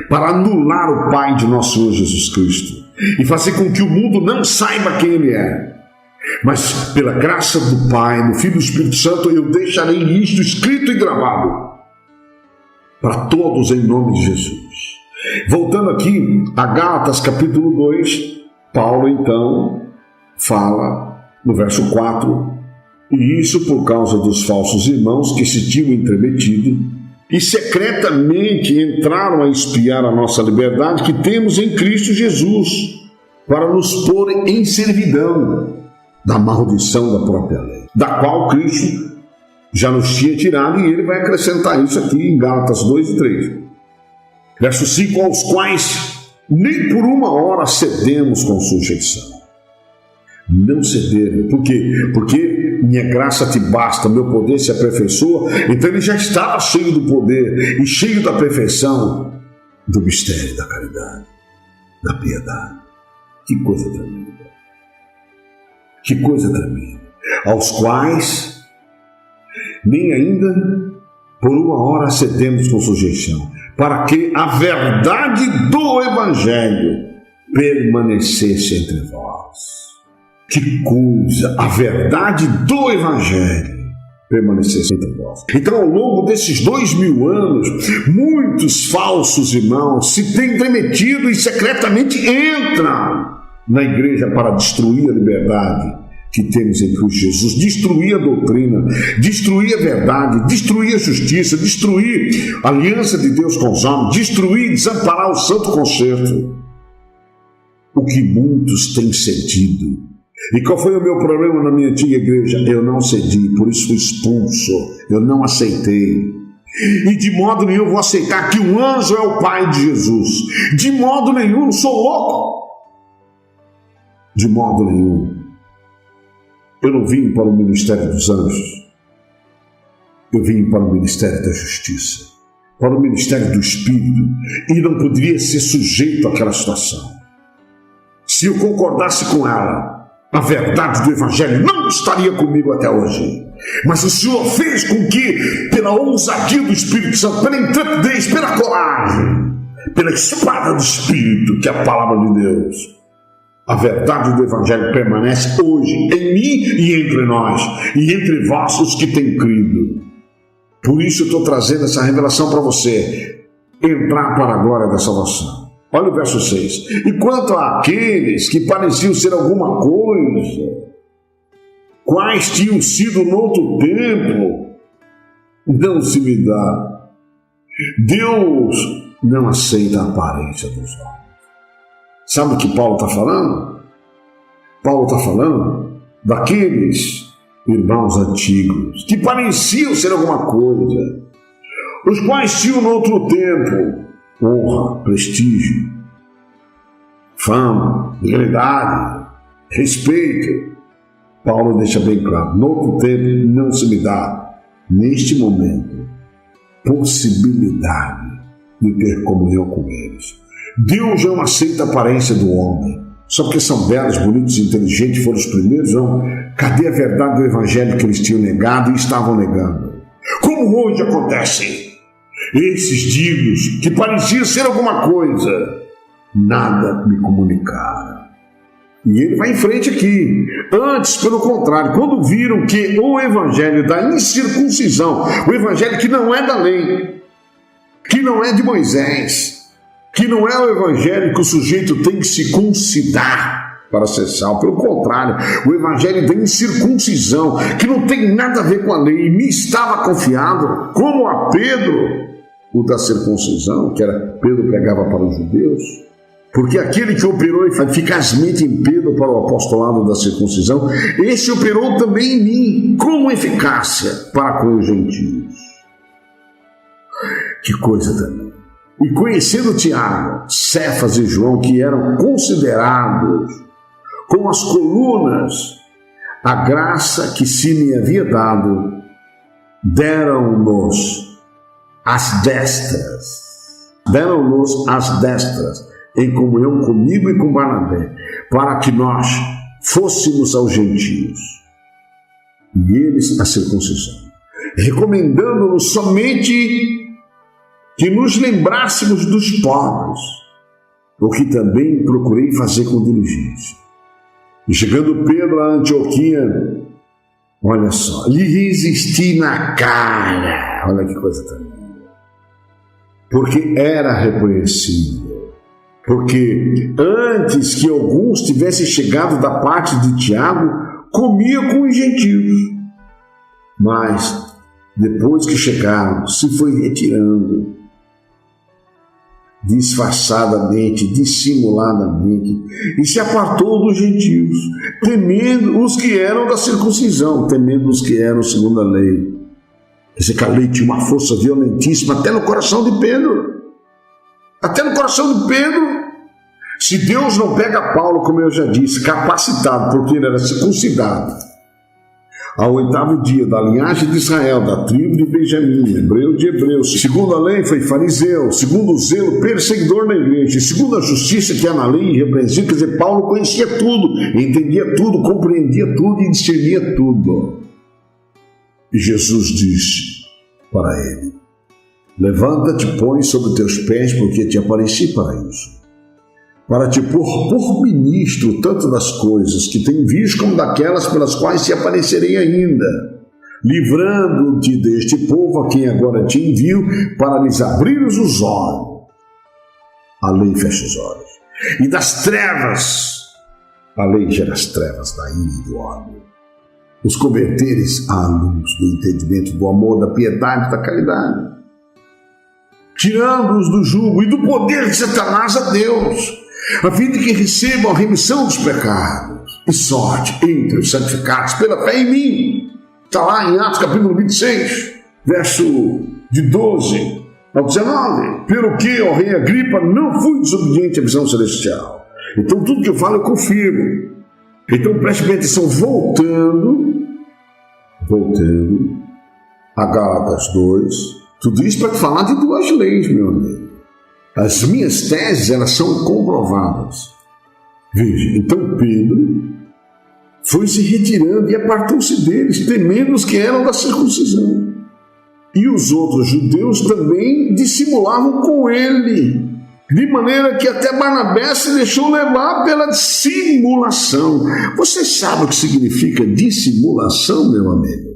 para anular o Pai de nosso Senhor Jesus Cristo e fazer com que o mundo não saiba quem Ele é. Mas pela graça do Pai, do Filho e do Espírito Santo, eu deixarei isto escrito e gravado para todos em nome de Jesus. Voltando aqui a Gálatas capítulo 2, Paulo então fala no verso 4, e isso por causa dos falsos irmãos que se tinham entremetido e secretamente entraram a espiar a nossa liberdade que temos em Cristo Jesus, para nos pôr em servidão da maldição da própria lei, da qual Cristo já nos tinha tirado, e ele vai acrescentar isso aqui em Gálatas 2 e 3. Verso 5, aos quais nem por uma hora cedemos com sujeição. Não cederem. Por quê? Porque minha graça te basta, meu poder se aperfeiçoa. Então ele já estava cheio do poder e cheio da perfeição do mistério da caridade, da piedade. Que coisa tremenda. Que coisa tremenda. Aos quais nem ainda por uma hora cedemos com sujeição, para que a verdade do Evangelho permanecesse entre vós. Que coisa, a verdade do Evangelho permanecesse entre vós. Então, ao longo desses 2000 anos, muitos falsos irmãos se têm entremetido e secretamente entram na igreja para destruir a liberdade que temos em Cristo Jesus, destruir a doutrina, destruir a verdade, destruir a justiça, destruir a aliança de Deus com os homens, destruir e desamparar o santo concerto. O que muitos têm cedido. E qual foi o meu problema na minha antiga igreja? Eu não cedi, por isso fui expulso, eu não aceitei. E de modo nenhum vou aceitar que um anjo é o Pai de Jesus. De modo nenhum, sou louco. De modo nenhum. Eu não vim para o ministério dos anjos. Eu vim para o ministério da justiça, para o ministério do Espírito, e não poderia ser sujeito àquela situação. Se eu concordasse com ela, a verdade do Evangelho não estaria comigo até hoje. Mas o Senhor fez com que, pela ousadia do Espírito Santo, pela intrepidez, pela coragem, pela espada do Espírito, que é a palavra de Deus, a verdade do Evangelho permanece hoje em mim e entre nós, e entre vós os que têm crido. Por isso eu estou trazendo essa revelação para você, entrar para a glória da salvação. Olha o verso 6. E quanto àqueles que pareciam ser alguma coisa, quais tinham sido noutro tempo, não se me dá. Deus não aceita a aparência dos homens. Sabe o que Paulo está falando? Paulo está falando daqueles irmãos antigos que pareciam ser alguma coisa, os quais tinham no outro tempo honra, prestígio, fama, dignidade, respeito. Paulo deixa bem claro, no outro tempo não se me dá, neste momento, possibilidade de ter comunhão com eles. Deus não aceita a aparência do homem, só porque são belos, bonitos e inteligentes, foram os primeiros, não. Cadê a verdade do Evangelho que eles tinham negado e estavam negando? Como hoje acontece? Esses dignos, que pareciam ser alguma coisa, nada me comunicaram. E ele vai em frente aqui. Antes, pelo contrário, quando viram que o Evangelho da incircuncisão, o Evangelho que não é da lei, que não é de Moisés, que não é o Evangelho que o sujeito tem que se concidar para ser salvo. Pelo contrário, o Evangelho da incircuncisão, que não tem nada a ver com a lei, e me estava confiado, como a Pedro, o da circuncisão, que era Pedro pregava para os judeus, porque aquele que operou eficazmente em Pedro para o apostolado da circuncisão, esse operou também em mim, com eficácia para com os gentios. Que coisa também. E conhecendo Tiago, Cefas e João, que eram considerados como as colunas, a graça que se me havia dado, deram-nos as destras, em comunhão comigo e com Barnabé, para que nós fôssemos aos gentios, e eles a circuncisão, recomendando-nos somente que nos lembrássemos dos pobres, o que também procurei fazer com diligência. E chegando Pedro a Antioquia, olha só, lhe resisti na cara, olha que coisa também, porque era reconhecível, porque antes que alguns tivessem chegado da parte de Tiago, comia com os gentios, mas depois que chegaram, se foi retirando, disfarçadamente, dissimuladamente, e se apartou dos gentios, temendo os que eram da circuncisão, temendo os que eram segundo a lei. Esse lei tinha uma força violentíssima até no coração de Pedro. Até no coração de Pedro. Se Deus não pega Paulo, como eu já disse, capacitado, porque ele era circuncidado, ao 8º dia da linhagem de Israel, da tribo de Benjamim, hebreu de hebreus, segundo a lei foi fariseu, segundo o zelo, perseguidor da igreja, segundo a justiça que há na lei, irrepreensível, quer dizer, Paulo conhecia tudo, entendia tudo, compreendia tudo e discernia tudo. E Jesus disse para ele: levanta-te, põe sobre teus pés, porque te apareci para isso, para te pôr por ministro tanto das coisas que tem visto como daquelas pelas quais te aparecerei ainda, livrando-te deste povo a quem agora te envio, para lhes abrir os olhos. A lei fecha os olhos. E das trevas, a lei gera as trevas da ira e do ódio, os converteres à luz do entendimento, do amor, da piedade, da caridade, tirando-os do jugo e do poder de Satanás a Deus, a fim de que recebam a remissão dos pecados e sorte entre os santificados pela fé em mim. Está lá em Atos capítulo 26, verso de 12 ao 19. Pelo que, ó rei Agripa, não fui desobediente à visão celestial. Então tudo que eu falo eu confirmo. Então preste bem atenção, voltando a Gálatas 2, tudo isso para te falar de duas leis, meu amigo. As minhas teses, elas são comprovadas. Veja, então Pedro foi se retirando e apartou-se deles, temendo os que eram da circuncisão. E os outros judeus também dissimulavam com ele, de maneira que até Barnabé se deixou levar pela dissimulação. Você sabe o que significa dissimulação, meu amigo?